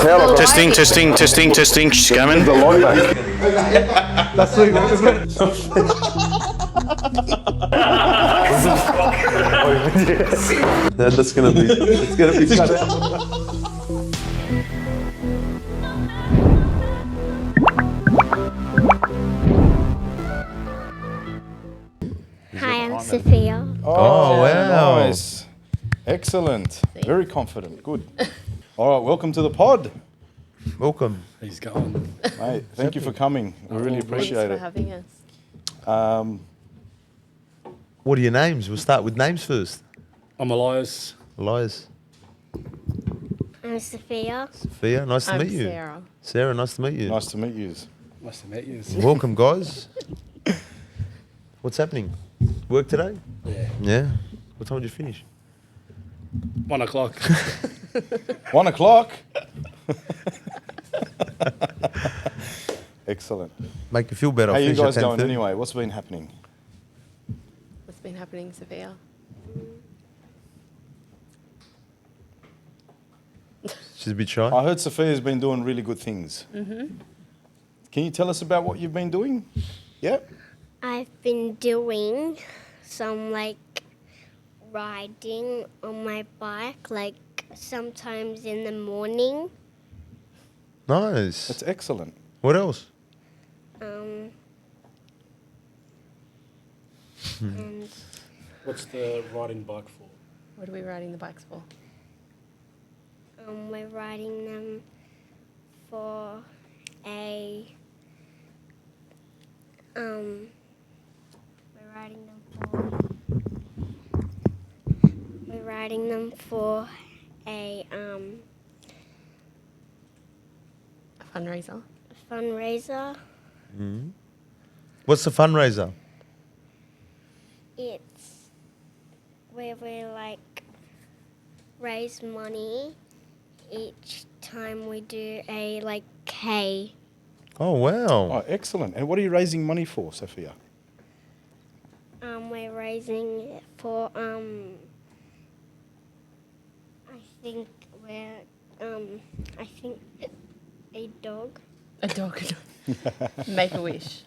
power. Testing. She's coming. The light back. That's sweet, isn't it? That's gonna be. It's gonna be cut out. Hi, I'm Sophia. Oh, wow. Nice. Excellent. Very confident. Good. All right, welcome to the pod. Welcome. He's going. Mate, thank you for coming. We really appreciate Thanks for it. having us. What are your names? We'll start with names first. I'm Elias. Elias. I'm Sophia. Sophia, nice to I'm meet you. Sarah. Sarah, nice to meet you. Nice to meet you. Nice to meet you. Welcome, guys. What's happening? Work today? Yeah. Yeah. What time did you finish? 1 o'clock. 1 o'clock. Excellent. Make you feel better. How you Finish at guys going 10:30. anyway? What's been happening? What's been happening, Sophia? She's a bit shy. I heard Sophia's been doing really good things. Mm-hmm. Can you tell us about what you've been doing? Yeah. I've been doing some riding on my bike, sometimes in the morning. Nice. That's excellent. What else? And What's the riding bike for? What are we riding the bikes for? we're riding them for a we're riding them for a A fundraiser. fundraiser. What's the fundraiser? It's where we raise money each time we do a K. Oh, wow. Oh, excellent. And what are you raising money for, Sophia? We're raising it for I think a dog. A dog. Make a wish.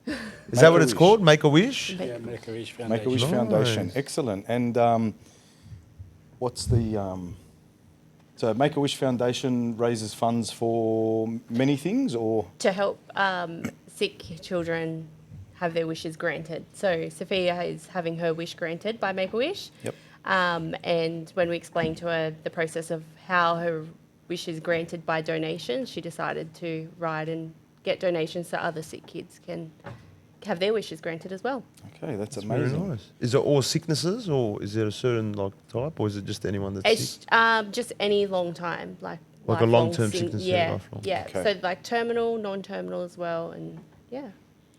Is that what it's called? Make a wish? Yeah, Make a Wish Foundation. Make a Wish Nice. Foundation. Excellent. And what's the so Make a Wish Foundation raises funds for many things, or To help sick children have their wishes granted. So Sophia is having her wish granted by Make a Wish. Yep. And when we explained to her the process of how her wish is granted by donations, she decided to ride and get donations so other sick kids can have their wishes granted as well. okay, that's Very amazing. nice. Is it all sicknesses, or is there a certain type, or is it just anyone that's sick? It's just any long time, Like a lifelong long-term sickness, yeah, Yeah, lifelong. yeah. Okay. So terminal, non-terminal as well, and yeah.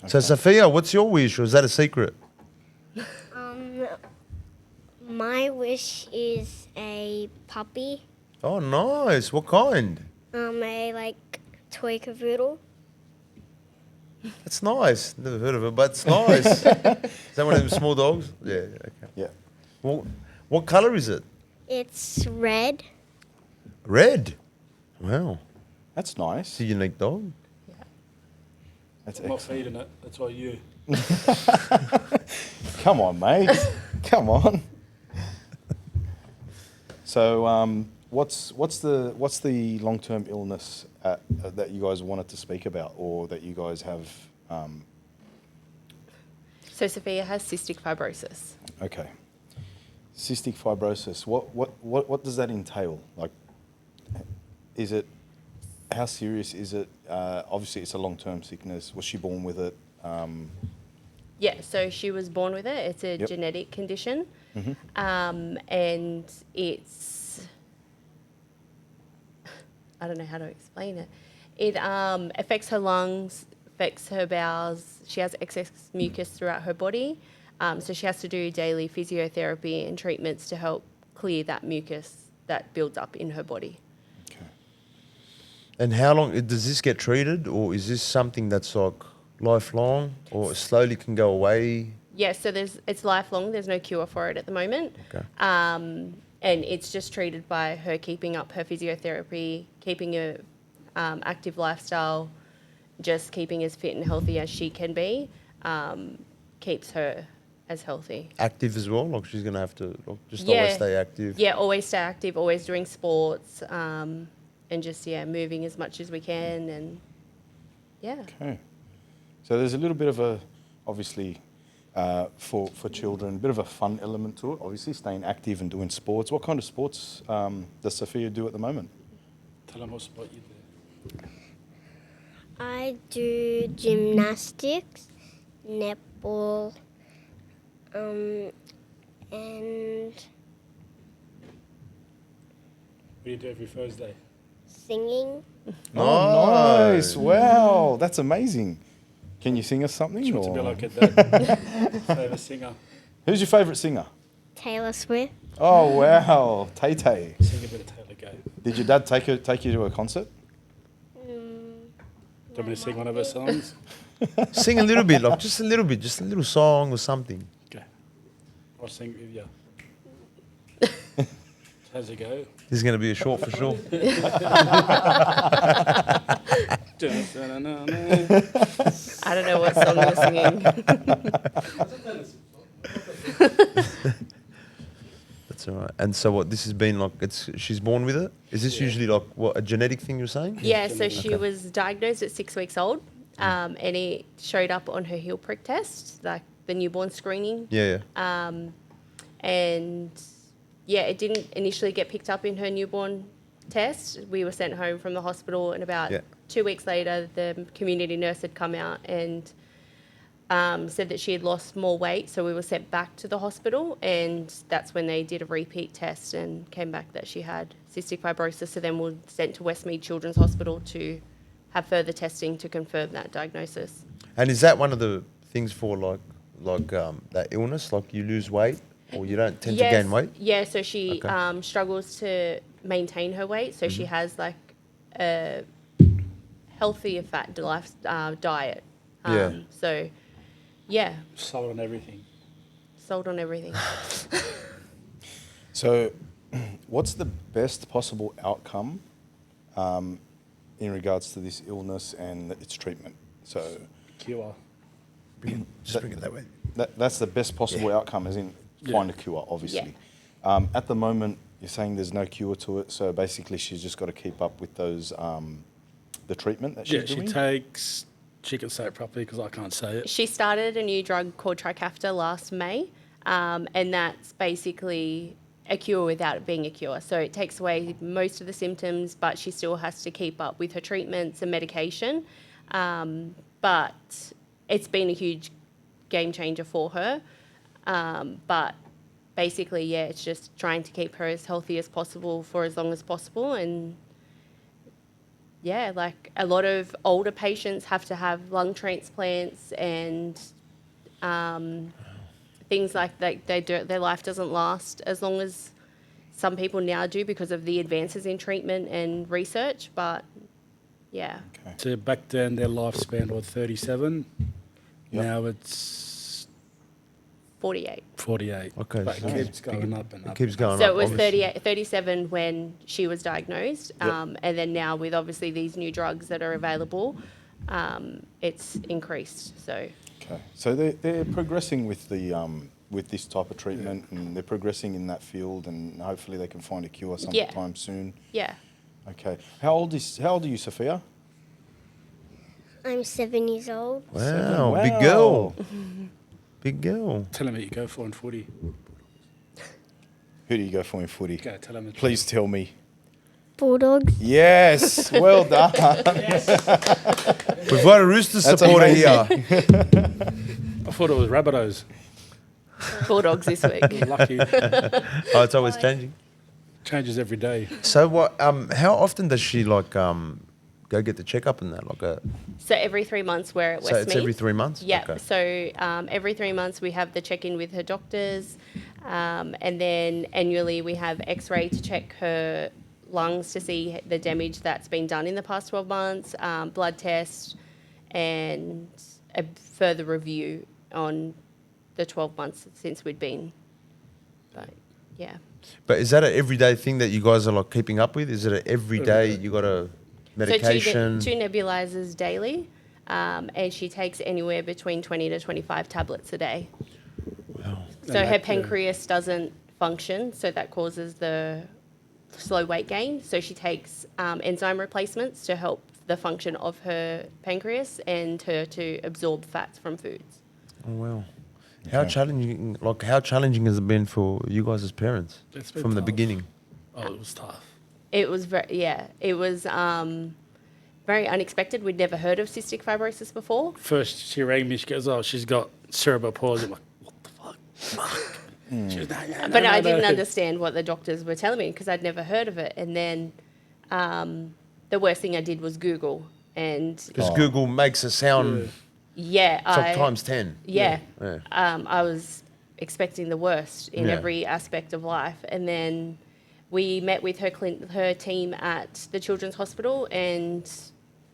So, Sophia, what's your wish, or is that a secret? My wish is a puppy. Oh, nice. What kind? A toy cavoodle. That's nice. Never heard of it, but it's nice. Is that one of them small dogs? Yeah, okay. Yeah. Well, what colour is it? It's red. Red. Wow. That's It's nice. a unique dog. That's I'm not excellent. feeding it. That's why you. Come on, mate. Come on. So, what's the long-term illness that you guys wanted to speak about, or that you guys have? So Sophia has cystic fibrosis. Okay. Cystic fibrosis. What does that entail? Is it? How serious is it? Obviously, it's a long-term sickness. Was she born with it? Yeah, so she was born with it. It's a Yep. genetic condition, and it's I don't know how to explain it. It affects her lungs, affects her bowels. She has excess mucus throughout her body, so she has to do daily physiotherapy and treatments to help clear that mucus that builds up in her body. Okay. And how long does this get treated, or is this something that's lifelong, or slowly can go away? Yeah, so it's lifelong. There's no cure for it at the moment. Okay. and it's just treated by her keeping up her physiotherapy, keeping a active lifestyle, just keeping as fit and healthy as she can be, keeps her as healthy. Active as well? Like she's going to have to just always stay active? Yeah, always stay active, always doing sports, and just, moving as much as we can. And, yeah. Okay. So there's a little bit of a, obviously, for children, a bit of a fun element to it, obviously, staying active and doing sports. What kind of sports does Sophia do at the moment? Tell them what sport you do. I do gymnastics, netball, and What do you do every Thursday? singing. Oh, nice. Wow, that's amazing. Can you sing us something? She wants to be or- like her dad. Favourite singer. Who's your favourite singer? Taylor Swift. Oh, wow, Tay Tay. Sing a bit of Taylor Go. Did your dad take you to a concert? Do you want me to sing one of her songs? Sing a little bit, like just a little bit, just a little song or something. Okay. I'll sing with you. How's it go? This is going to be a short for sure. I don't know what song you're singing. That's all right. And so what, this has been like, she's born with it? Is this usually like, what, a genetic thing you're saying? Yeah, so she was diagnosed at 6 weeks old, and it showed up on her heel prick test, like the newborn screening. Yeah. And yeah, it didn't initially get picked up in her newborn test. We were sent home from the hospital, and about 2 weeks later, the community nurse had come out and said that she had lost more weight. So we were sent back to the hospital, and that's when they did a repeat test and came back that she had cystic fibrosis. So then we were sent to Westmead Children's Hospital to have further testing to confirm that diagnosis. And is that one of the things for like that illness, like you lose weight or you don't tend to gain weight? Yeah, so she struggles to maintain her weight. So she has like a healthier fat diet. So, yeah, Sold on everything. sold on everything. So, what's the best possible outcome in regards to this illness and its treatment? So, Cure. Just bring it that way. that's the best possible outcome, as in find a cure, obviously. At the moment, you're saying there's no cure to it, so basically she's just got to keep up with those the treatment that she's doing. She can say it properly because I can't say it. She started a new drug called Trikafta last May, and that's basically a cure without it being a cure. So it takes away most of the symptoms, but she still has to keep up with her treatments and medication. But it's been a huge game changer for her. But basically, it's just trying to keep her as healthy as possible for as long as possible. And like a lot of older patients have to have lung transplants and things like that. Their life doesn't last as long as some people now do because of the advances in treatment and research. But yeah. Okay. So back then their lifespan was 37. Yep. Now it's 48. 48. Okay, But so it keeps going up and It up. keeps going So up. it was obviously. 37 when she was diagnosed, and then now with obviously these new drugs that are available, it's increased. So Okay, so they're progressing with the with this type of treatment, and they're progressing in that field, and hopefully they can find a cure sometime soon. yeah, Okay, how old are you, Sophia? I'm 7 years old. Wow, Wow. big girl. Big girl. Tell them what you go for in footy. Who do you go for in footy? Go, tell them. Please tell me. Bulldogs. Yes, well done. We've got a Rooster That's supporter amazing. here. I thought it was Rabbitohs. Bulldogs this week. Lucky. Oh, it's always changing. Changes every day. So what? How often does she like go get the checkup and that? Like So every 3 months we're at so Westmead. it's every 3 months. Yeah. Okay. So every 3 months we have the check-in with her doctors, and then annually we have X-ray to check her lungs to see the damage that's been done in the past 12 months, blood test, and a further review on the 12 months since we'd been. But Yeah. But is that an everyday thing that you guys are like keeping up with? Is it an everyday you got a medication? So two nebulizers daily, and she takes anywhere between 20 to 25 tablets a day. Wow. So her pancreas doesn't function, so that causes the slow weight gain. So she takes enzyme replacements to help the function of her pancreas and her to absorb fats from foods. Oh wow. How challenging has it been for you guys as parents It's been from the tough. beginning? Oh, it was tough. It was it was very unexpected. We'd never heard of cystic fibrosis before. First, she rang me. She goes, "Oh, she's got cerebral palsy." I'm like, "What the fuck?" She was, "No, But I no." didn't understand what the doctors were telling me because I'd never heard of it. And then the worst thing I did was Google. And Because Google makes it sound yeah, it's like times 10. Yeah. Yeah. I was expecting the worst in Yeah. every aspect of life. And then we met with her team at the Children's Hospital, and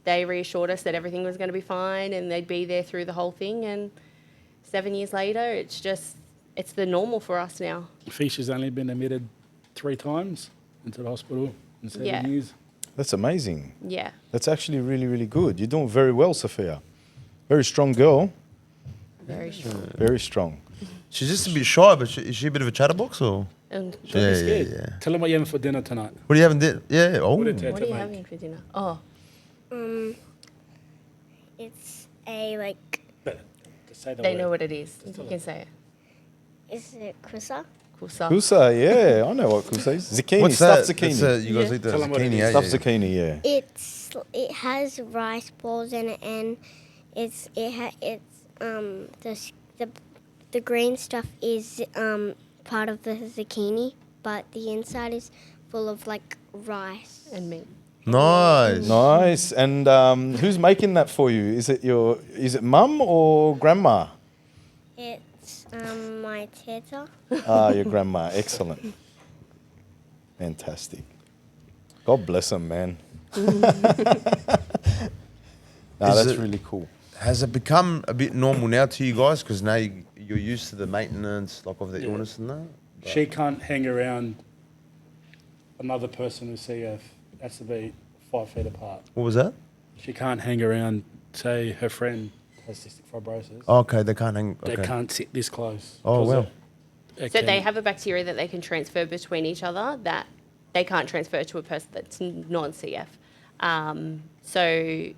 they reassured us that everything was going to be fine and they'd be there through the whole thing. And 7 years later, it's the normal for us now. Fisher's only been admitted 3 times into the hospital in 7 years. That's amazing. Yeah. That's actually really, really good. You're doing very well, Sophia. Very strong girl. Very sure. Very strong. She's just a bit shy, but is she a bit of a chatterbox or? And Don't be scared. yeah. Tell them what you're having for dinner tonight. What are you having? Yeah. Oh. What did Ted what are you make? having for dinner? Oh, It's a like. Just say the they word. know what it is. You can say it. Is it kusa? Kusa. Kusa, yeah. I know what kusa is. Zucchini, What's that? stuffed zucchini. That's, you guys eat the Tell 'em what it zucchini, is. yeah? Stuffed Yeah. zucchini, yeah. It has rice balls in it, and the green stuff is part of the zucchini, but the inside is full of like rice. And meat. Nice. Nice. And who's making that for you? Is it mum or grandma? It's my teta. Your grandma. Excellent. Fantastic. God bless them, man. That's it- really cool. Has it become a bit normal now to you guys? Because now you're used to the maintenance, like of the illness and that. She can't hang around another person with CF. Has to be 5 feet apart. What was that? She can't hang around, say, her friend has cystic fibrosis. Oh, okay, they can't hang. They Okay. can't sit this close. Oh, 'cause wow. it So can- they have a bacteria that they can transfer between each other that they can't transfer to a person that's non-CF. So,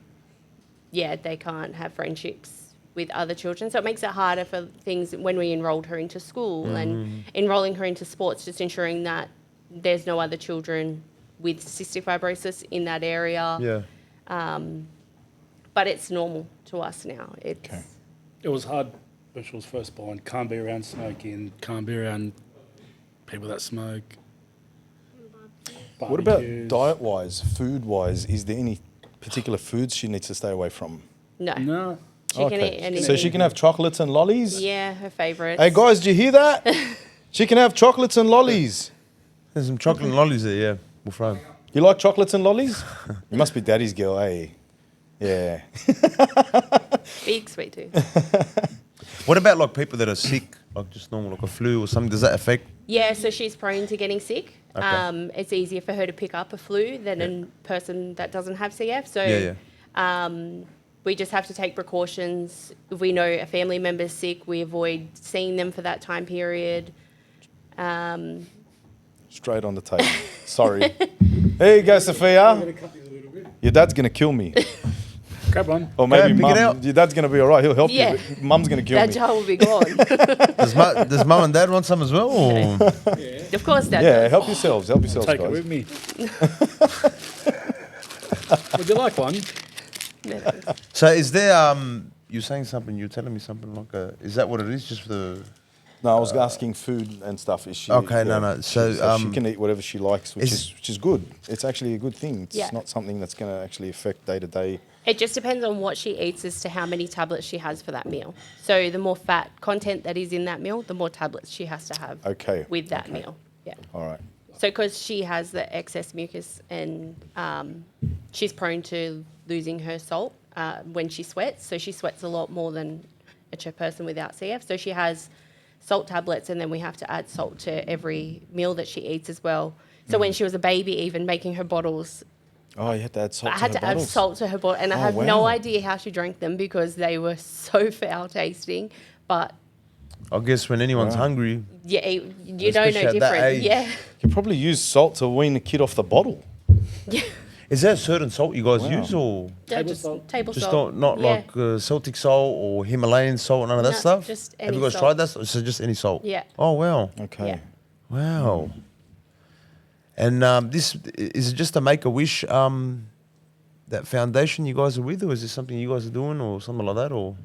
yeah, they can't have friendships with other children. So it makes it harder for things when we enrolled her into school and enrolling her into sports, just ensuring that there's no other children with cystic fibrosis in that area. Yeah. But it's normal to us now. It's Okay. It was hard when she was first born. Can't be around smoking. Can't be around people that smoke. What about Barbecues. diet-wise, food-wise? Is there any particular foods she needs to stay away from? no. No. She can eat anything. So she can have chocolates and lollies? Yeah, her favourites. Hey, guys, did you hear that? She can have chocolates and lollies. There's some chocolate and lollies there, yeah. We'll throw 'em. You like chocolates and lollies? You must be daddy's girl, eh? Yeah. Big sweet tooth. What about like people that are sick, like just normal, like a flu or something? Does that affect? Yeah, so she's prone to getting sick. Okay. It's easier for her to pick up a flu than a person that doesn't have CF. So Yeah. we just have to take precautions. If we know a family member's sick, we avoid seeing them for that time period. Straight on the table. Sorry. Here you go, Sophia. Your dad's going to kill me. Grab one. Or maybe pick it mum. out. Your dad's going to be all right. He'll help Yeah. you. But mum's going to kill That me. jar will be gone. Does mum and dad want some as well? Or? Of course, Dad Yeah, does. help yourselves. Help yourselves, Take it guys. with me. Would you like one? So is there you're saying something? You're telling me something like is that what it is? Just for the No, I was asking food and stuff. Is she? Okay, no. So, she can eat whatever she likes, which is good. It's actually a good thing. It's Yeah. not something that's going to actually affect day to day. It just depends on what she eats as to how many tablets she has for that meal. So the more fat content that is in that meal, the more tablets she has to have Okay. with that meal. Yeah. All right. So because she has the excess mucus and she's prone to losing her salt when she sweats. So she sweats a lot more than a person without CF. So she has salt tablets, and then we have to add salt to every meal that she eats as well. So when she was a baby, even making her bottles, Oh, you had to add salt I to had her to add bottles. salt to her bottle, and I Oh, have no wow. idea how she drank them because they were so foul tasting. But I guess when anyone's Wow. hungry, yeah, you don't Especially know at that different. age. Yeah, You could probably use salt to wean the kid off the bottle. is there a certain salt you guys Wow. use, or Table just salt. table just salt. not Yeah. like Celtic salt or Himalayan salt, none of that No, stuff? just Have any you guys salt. tried that? So just any salt? Yeah. Oh wow, Okay. Yeah. wow. And this is it just to make a wish? That foundation you guys are with, or is this something you guys are doing, or something like that, or?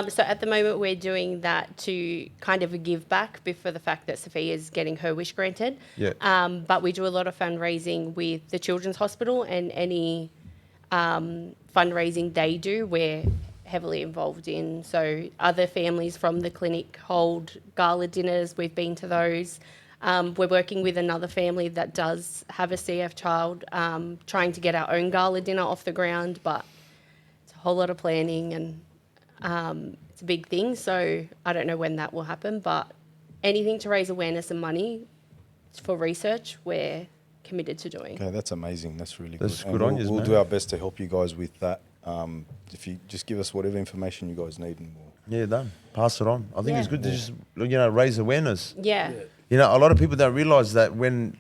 So at the moment, we're doing that to kind of a give back for the fact that Sophia is getting her wish granted. Yeah. But we do a lot of fundraising with the Children's Hospital, and any fundraising they do, we're heavily involved in. So other families from the clinic hold gala dinners. We've been to those. We're working with another family that does have a CF child, trying to get our own gala dinner off the ground, but it's a whole lot of planning and it's a big thing. So I don't know when that will happen, but anything to raise awareness and money for research, we're committed to doing. Okay, that's amazing. That's really That's good. good And on we'll, yous, we'll man. do our best to help you guys with that. If you just give us whatever information you guys need, and we'll. Yeah, done. Pass it on. I think it's Yeah. good to just raise awareness. Yeah. You know, a lot of people don't realize that when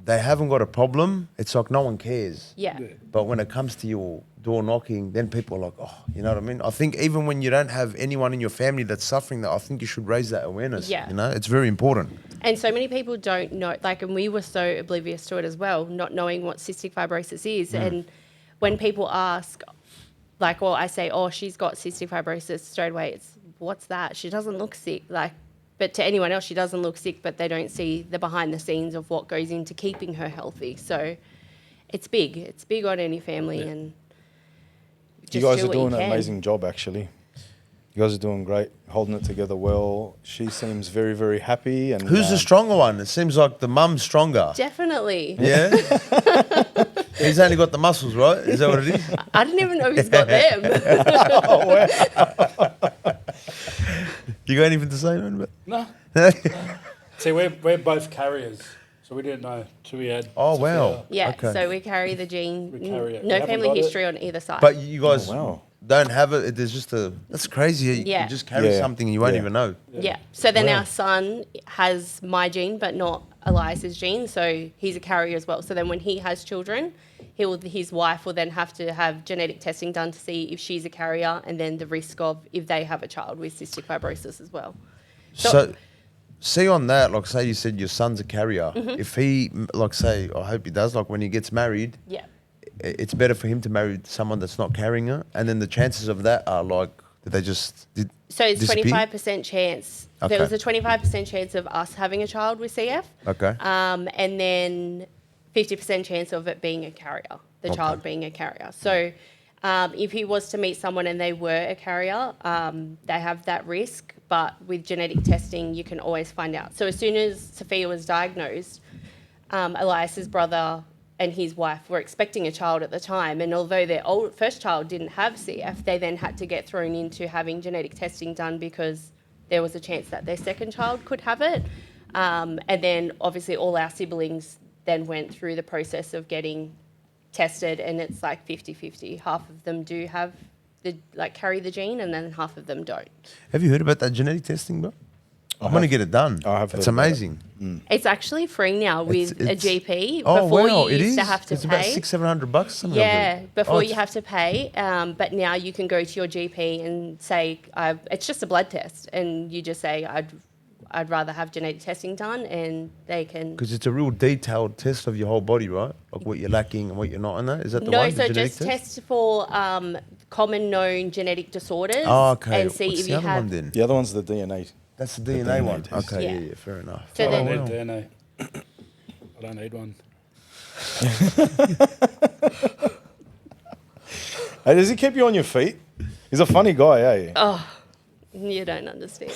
they haven't got a problem, it's like no one cares. Yeah. But when it comes to your door knocking, then people are like, oh, you know what I mean? I think even when you don't have anyone in your family that's suffering, that I think you should raise that awareness. Yeah. You know, it's very important. And so many people don't know, and we were so oblivious to it as well, not knowing what cystic fibrosis is. And when people ask, or I say, oh, she's got cystic fibrosis, straight away it's, what's that? She doesn't look sick. But to anyone else, she doesn't look sick, but they don't see the behind the scenes of what goes into keeping her healthy. So it's big. It's big on any family. And just You guys do are what doing an can. amazing job, actually. You guys are doing great, holding it together well. She seems very, very happy. And Who's the stronger one? It seems like the mum's stronger. Definitely. Yeah? He's only got the muscles, right? Is that what it is? I didn't even know he's got them. You got anything to say, man? No. See, we're both carriers, so we didn't know till we had. Oh, Sophia. wow. Yeah, Okay. so we carry the gene. We carry it. We No haven't family got it. history on either side. But you guys wow. don't have it. There's just that's crazy. You Yeah. just carry Yeah. something and you won't Yeah. even know. yeah. So then Wow. our son has my gene, but not Elias's gene. So he's a carrier as well. So then when he has children, his wife will then have to have genetic testing done to see if she's a carrier, and then the risk of if they have a child with cystic fibrosis as well. So, see on that, like say you said your son's a carrier. Mm-hmm. If he, say, I hope he does, when he gets married, Yeah. it's better for him to marry someone that's not carrying her. And then the chances of that are did they just So it's disappear? 25% chance. Okay. There was a 25% chance of us having a child with CF. Okay. And then 50% chance of it being a carrier, the child being a carrier. So if he was to meet someone and they were a carrier, they have that risk. But with genetic testing, you can always find out. So as soon as Sophia was diagnosed, Elias's brother and his wife were expecting a child at the time. And although their first child didn't have CF, they then had to get thrown into having genetic testing done because there was a chance that their second child could have it. And then obviously all our siblings then went through the process of getting tested, and it's like 50-50. Half of them do have carry the gene, and then half of them don't. Have you heard about that genetic testing, bro? I'm going to get it done. I have It's heard about it. amazing. It's actually free now with a GP. Oh, Before wow, you it used is? to have to it's pay. about $600-700, something Yeah, like that. before Oh, you have to pay. But now you can go to your GP and say, it's just a blood test. And you just say, I'd rather have genetic testing done, and they can... Because it's a real detailed test of your whole body, right? Like what you're lacking and what you're not in that. Is that the No, one? so the genetic just test? test for common known genetic disorders. Oh, okay. And see What's if the you other have... one then? The other one's the DNA. That's the DNA, DNA one. test. Okay, Yeah. yeah, fair enough. So I then- don't wow. need DNA. I don't need one. Hey, does he keep you on your feet? He's a funny guy, eh? Oh, you don't understand.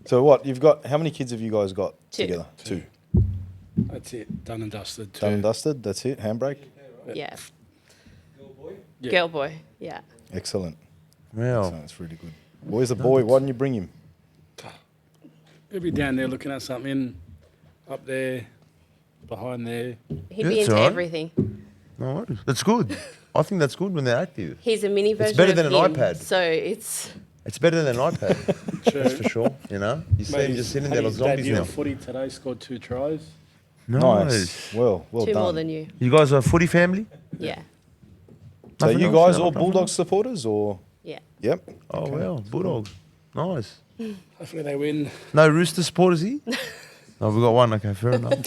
So what? You've got how many kids have you guys got Two. together? Two. That's it. Done and dusted. Done and dusted. That's it. Handbrake. Yeah. Yeah. Girl boy, yeah. Excellent. Wow. So it's really good. Boy's a boy. Why didn't you bring him? He'll be down there looking at something, up there, behind there. He'd Yeah, be it's into alright. everything. No worries. That's good. I think that's good when they're active. He's a mini version better of than an him, iPad. So it's It's better than an iPad. True. That's for sure. You know, you see them just sitting there like his zombies debut now. of footy today, scored 2 tries. Nice. Well two done. more than you. You guys are a footy family? Yeah. So Nothing you else? guys Yeah, all nothing Bulldogs else? supporters or? Yeah. Yep. Oh Okay. wow, Bulldogs. Nice. Hopefully they win. No Rooster supporters here? Oh, we got one. Okay, fair enough.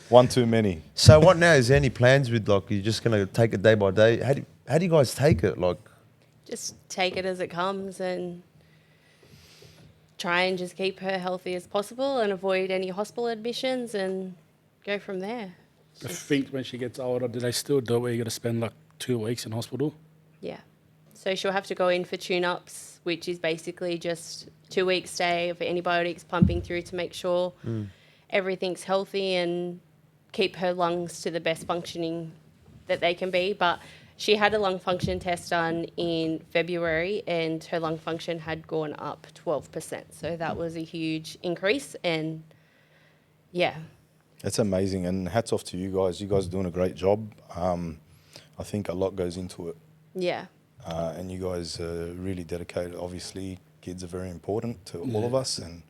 One too many. So what now? Is there any plans with like you're just gonna take it day by day? How do you guys take it? Like Just take it as it comes and try and just keep her healthy as possible and avoid any hospital admissions and go from there. I think when she gets older, do they still do it where you got to spend like 2 weeks in hospital? Yeah. So she'll have to go in for tune-ups, which is basically just 2 weeks stay of antibiotics pumping through to make sure everything's healthy and keep her lungs to the best functioning that they can be. But she had a lung function test done in February and her lung function had gone up 12%. So that was a huge increase and yeah. That's amazing, and hats off to you guys. You guys are doing a great job. I think a lot goes into it, Yeah. and you guys are really dedicated. Obviously, kids are very important to all of us, and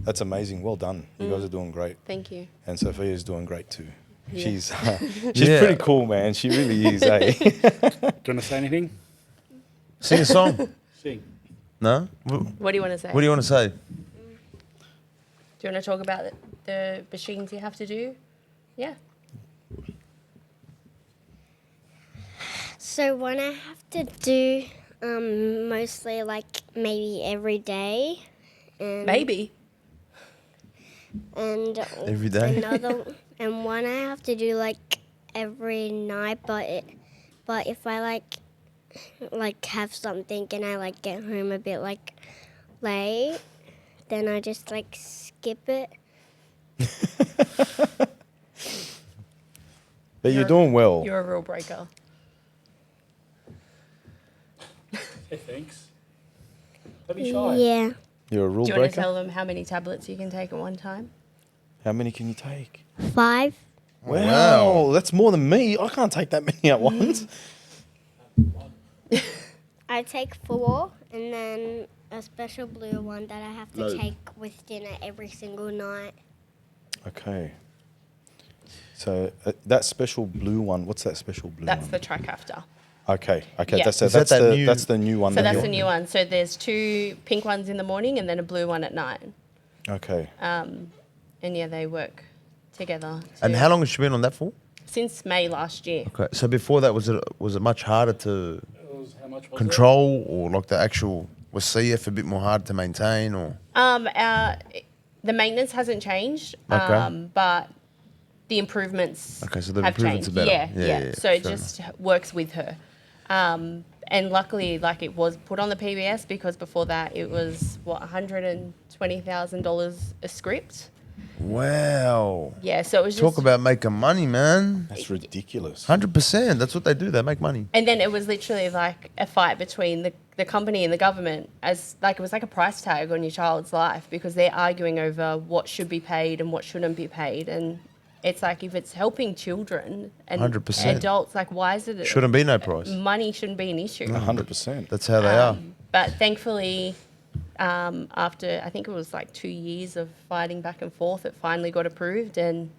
that's amazing. Well done. You guys are doing great, Thank you. and Sophia's doing great too. Yeah. She's Yeah. pretty cool, man. She really is. Eh? Do you want to say anything? sing a song? Sing. No? What do you want to say? What do you want to say? Do you want to talk about the machines you have to do? Yeah. So when I have to do mostly like maybe every day, and Maybe. and Every day? and one I have to do like every night, but if I like have something and I like get home a bit like late, then I just like skip it. But you're doing well. You're a rule breaker. Hey, thanks. Don't be shy. Yeah. You're a rule Do you want to breaker. tell them how many tablets you can take at one time? How many can you take? 5. Wow, that's more than me. I can't take that many at once. I take 4 and then a special blue one that I have to take with dinner every single night. Okay. So that special blue one. What's that special blue That's one? the track after. Okay. Yeah. That's Is that that new- that's the new one. So that that's you're- the new one. So there's 2 pink ones in the morning and then a blue one at night. Okay. And yeah, they work together. And too. how long has she been on that for? Since May last year. Okay. So before that, was it much harder to It was, how much was control, or like the actual was CF a bit more hard to maintain, or The maintenance hasn't changed, Okay. but the improvements Okay, so the have improvements changed. are better. Yeah, Yeah, yeah. yeah, So it fair just works with her. And luckily, like it was put on the PBS because before that it was what $120,000 a script. wow? Yeah, so it was Talk just, about making money, man. That's ridiculous. 100%. That's what they do. They make money. and then it was literally like a fight between the company and the government, as like it was like a price tag on your child's life because they're arguing over what should be paid and what shouldn't be paid. And it's like if it's helping children and 100%. adults, like why is it Shouldn't be no price. money shouldn't be an issue? 100%. That's how they are. But thankfully, after I think it was like 2 years of fighting back and forth, it finally got approved, and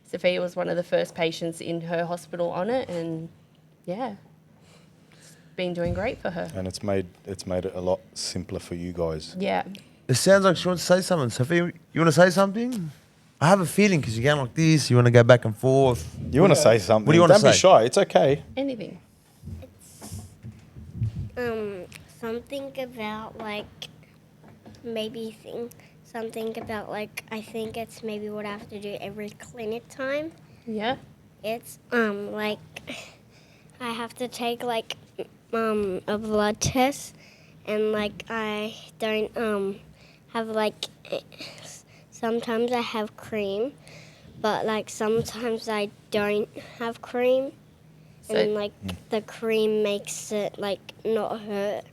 Sophia was one of the first patients in her hospital on it, and yeah, it's been doing great for her. And it's made it a lot simpler for you guys. Yeah. It sounds like she wants to say something. Sophia, you want to say something? I have a feeling because you're going like this. You want to go back and forth. You want to say something? What do you wanna Don't be say? shy. It's okay. Anything. Something about like maybe something about like I think it's maybe what I have to do every clinic time. Yeah. It's like I have to take like a blood test, and like I don't have like sometimes I have cream, but like sometimes I don't have cream. and like the cream makes it like not hurt.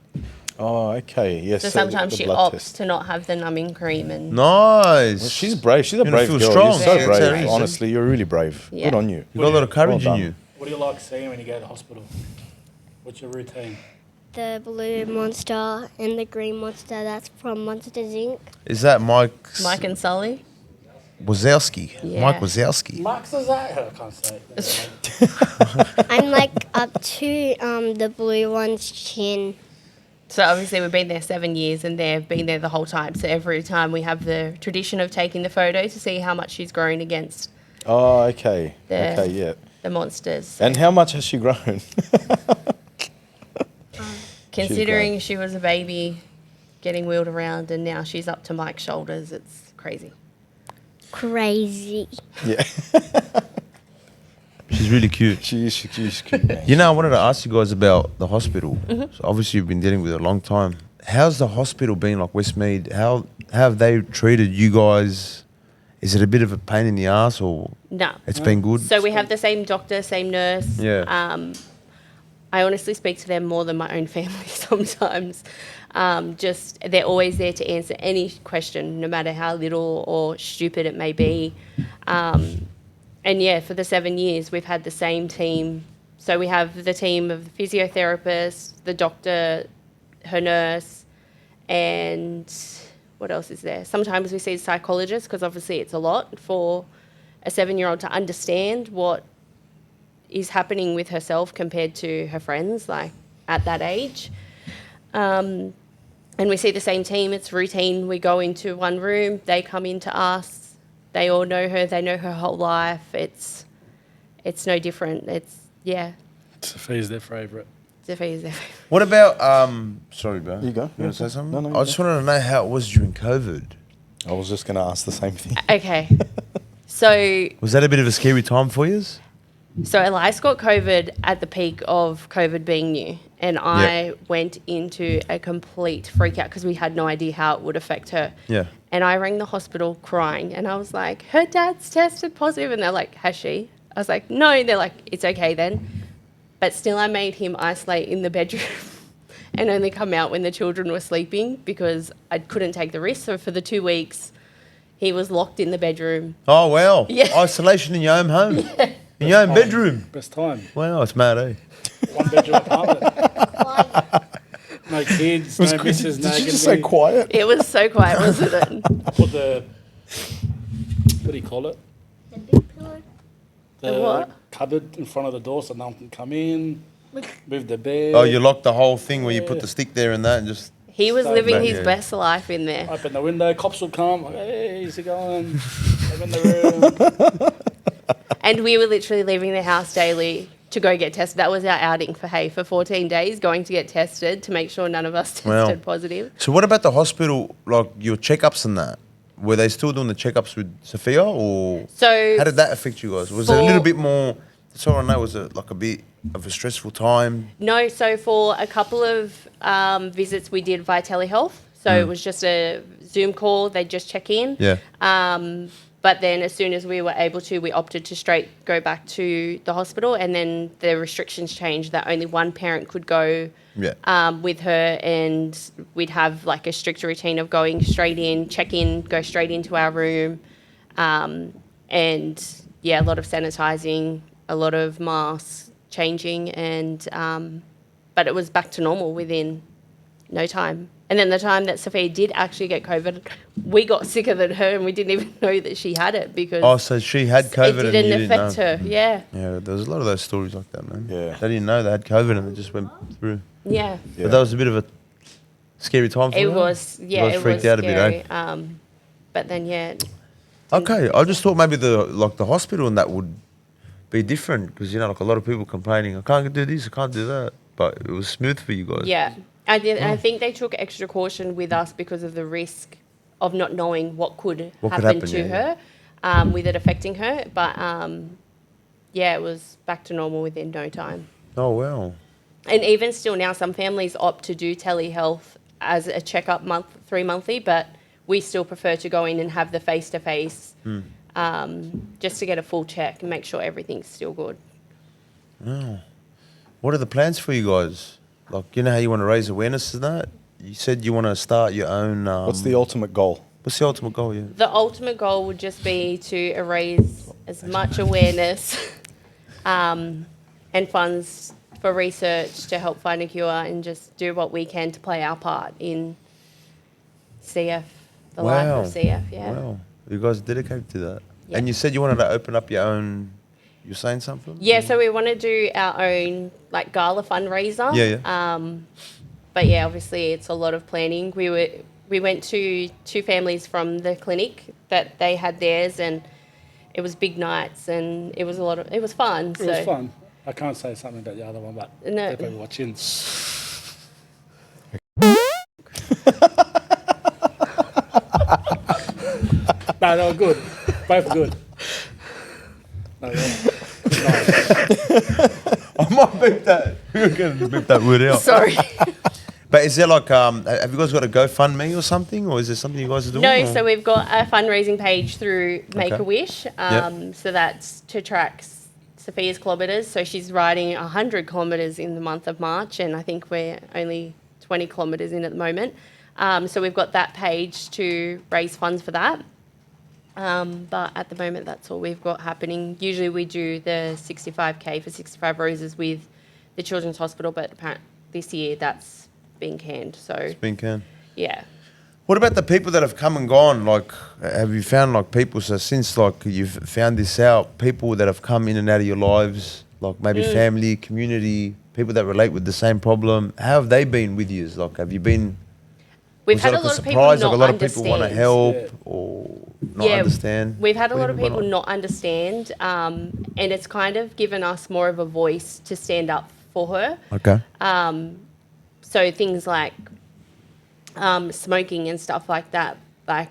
Oh, okay. Yes. So sometimes the she blood opts test. to not have the numbing cream, and Nice. Well, she's brave. She's a You're gonna brave feel girl. strong. You're so Very brave. brave. Honestly, you're really brave. Yeah. Good on you. You got a lot of courage Well in done. you. What do you like seeing when you go to the hospital? What's your routine? The blue monster and the green monster, that's from Monsters Inc. Is that Mike Mike and Sully. Wazowski? Yeah. Mike Wazowski. Max is that? I can't say it. I'm like up to the blue one's chin. So obviously we've been there 7 years, and they've been there the whole time. So every time we have the tradition of taking the photo to see how much she's grown against Oh, okay. the Okay, yeah. the monsters. And how much has she grown? Considering she was a baby, getting wheeled around, and now she's up to Mike's shoulders, it's crazy. Crazy. Yeah. She's really cute. She's cute, man. You know, I wanted to ask you guys about the hospital. So obviously, you've been dealing with it a long time. How's the hospital been, like Westmead? How have they treated you guys? Is it a bit of a pain in the ass, or No. it's been good? So we have the same doctor, same nurse. Yeah. I honestly speak to them more than my own family sometimes. Just they're always there to answer any question, no matter how little or stupid it may be. And yeah, for the 7 years, we've had the same team. So we have the team of the physiotherapist, the doctor, her nurse, and what else is there? Sometimes we see a psychologist, because obviously it's a lot for a 7-year-old to understand what is happening with herself compared to her friends, like at that age. And we see the same team. It's routine. We go into one room, they come into us. They all know her. They know her whole life. It's no different. Yeah. Sophia's their favourite. Sophie's there. What about sorry, bro. You go. You want to say something? No, you I just wanted to know how it was during COVID. I was just going to ask the same thing. Okay. So Was that a bit of a scary time for you? Elias got COVID at the peak of COVID being new, and I went into a complete freak out because we had no idea how it would affect her. Yeah. And I rang the hospital crying, and I was like, her dad's tested positive. And they're like, has she? I was like, no. They're like, it's okay then. But still, I made him isolate in the bedroom and only come out when the children were sleeping because I couldn't take the risk. So for the 2 weeks, he was locked in the bedroom. Oh, wow. Yeah. Isolation in your own home. In your own bedroom. Best time. Wow, it's mad, eh? 1 bedroom apartment. No kids, no missus, Did no you just gonna say be- quiet? It was so quiet, wasn't it? Put the, what do you call it? The big pillow. The what? Cupboard in front of the door so no one can come in. Move the bed. Oh, you locked the whole thing where you put the stick there and that and just... He was So living bad. his Yeah. best life in there. Open the window, cops will come. Like, hey, how's it going? I'm in the room. And we were literally leaving the house daily to go get tested. That was our outing for Hay for 14 days, going to get tested to make sure none of us tested Wow. positive. So what about the hospital, like your checkups and that? Were they still doing the checkups with Sophia, or So how did that affect you guys? Was it a For- little bit more, that's all I know, was it like a bit of a stressful time? No, so for a couple of visits we did via telehealth. So it was just a Zoom call, they'd just check in. Yeah. But then as soon as we were able to, we opted to straight go back to the hospital, and then the restrictions changed that only one parent could go Yeah. with her, and we'd have like a strict routine of going straight in, check in, go straight into our room. And yeah, a lot of sanitizing, a lot of masks changing, and but it was back to normal within no time. And then the time that Sophia did actually get COVID, we got sicker than her, and we didn't even know that she had it because Oh, so she had COVID it and didn't you affect didn't know. her. Yeah, Yeah, there was a lot of those stories like that, man. Yeah. They didn't know they had COVID and it just went through. yeah. But that was a bit of a scary time for It you? was, yeah, You guys it freaked was out scary. a bit, eh? But then, yeah, Okay, I just thought maybe the hospital and that would be different because, you know, like a lot of people complaining, I can't do this, I can't do that. But it was smooth for you guys. yeah. I think they took extra caution with us because of the risk of not knowing what could happen to yeah, her, with it affecting her. But yeah, it was back to normal within no time. Oh, wow. And even still now, some families opt to do telehealth as a checkup 3 monthly, but we still prefer to go in and have the face-to-face just to get a full check and make sure everything's still good. What are the plans for you guys? Like, you know how you want to raise awareness to that? You said you want to start your own. What's the ultimate goal? What's the ultimate goal? Yeah. The ultimate goal would just be to raise as much awareness and funds for research to help find a cure and just do what we can to play our part in CF, the life of CF. Yeah. Wow. You guys are dedicated to that. Yeah. And you said you wanted to open up your own. You're saying something? Yeah, so we want to do our own like gala fundraiser. Yeah. But yeah, obviously it's a lot of planning. We went to 2 families from the clinic that they had theirs, and it was big nights, and it was fun. It was fun. I can't say something about the other one, but No. they're probably watching. No, they were good. Both good. No, yeah. I might beep that. We're going to beep that word out. Sorry. But is there like, have you guys got a GoFundMe or something? Or is there something you guys are doing? No, or? so we've got a fundraising page through Make-A-Wish. So that's to track Sophia's kilometres. So she's riding 100 kilometres in the month of March, and I think we're only 20 kilometres in at the moment. So we've got that page to raise funds for that. But at the moment, that's all we've got happening. Usually we do the 65K for 65 Roses with the Children's Hospital, but apparently this year that's been canned. So It's been canned. yeah. What about the people that have come and gone? Like, have you found like people, so since like you've found this out, people that have come in and out of your lives, like maybe family, community, people that relate with the same problem, how have they been with you? Like, have you been... We've was had it a like lot of people surprise? not Like a lot of people want to understand. help Yeah. or not understand? We've had a What lot do of you mean by people that? not understand, and it's kind of given us more of a voice to stand up for her. Okay. So things like smoking and stuff like that. Like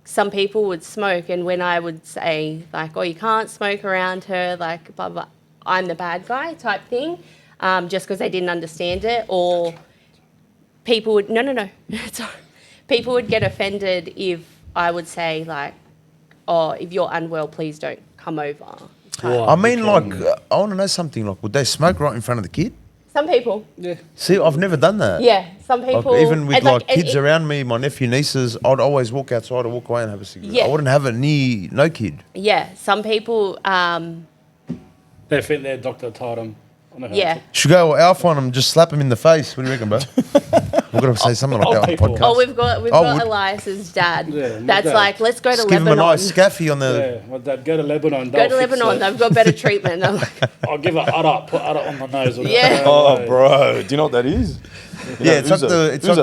some people would smoke, and when I would say like, "Oh, you can't smoke around her," like blah blah, I'm the bad guy type thing, just because they didn't understand it, or people would no, sorry. People would get offended if I would say like, "Oh, if you're unwell, please don't come over." Wow. I mean, like, I want to know something. Like, would they smoke right in front of the kid? Some people, Yeah. See, I've never done that. yeah, some people. Like, even with and, like and kids around me, my nephew, nieces, I'd always walk outside or walk away and have a cigarette. Yeah. I wouldn't have it near no kid. Yeah, some people. They think their doctor told them. Yeah. Should go out on him, just slap him in the face. What do you reckon, bro? We're gonna say something like Old that on the people. podcast. Oh, we've got would- Elias's dad. Yeah, my That's dad. like, let's go to Just give him a Lebanon. nice scaffy on the. Yeah, my dad, go to Lebanon. Go they'll to fix Lebanon. it. They've got better treatment. I'm like, I'll give it udder, put udder on the nose. Yeah. Oh, bro. Do you know what that is? Yeah, it's like Ouzo. the. It's Ouzo.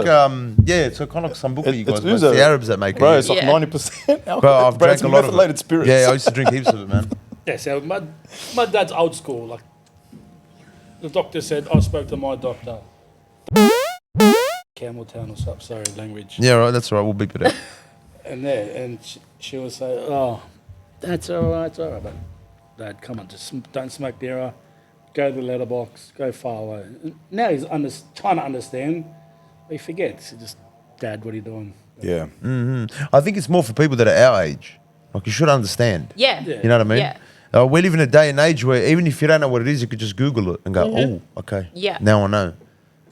like yeah, it's like kind of like sambuca you guys It's make. It's ouzo. the Arabs that make Bro, it. it's like Yeah. 90% alcohol. Bro, I've Bro, drank it's a lot of methylated it. spirits. Yeah, I used to drink heaps of it, man. Yeah, so my dad's old school. Like the doctor said, I spoke to my doctor. Campbelltown or something. Sorry, language. Yeah, right. That's all right. We'll beep it out. And there, and she would say, "Oh, that's all right, it's all right." But Dad, come on, just don't smoke near. Go to the letterbox. Go far away. And now he's trying to understand, but he forgets. He just, Dad, what are you doing? Yeah. I think it's more for people that are our age. Like, you should understand. yeah. Yeah. You know what I mean? Yeah. We live in a day and age where even if you don't know what it is, you could just Google it and go, oh, okay. Yeah. Now I know.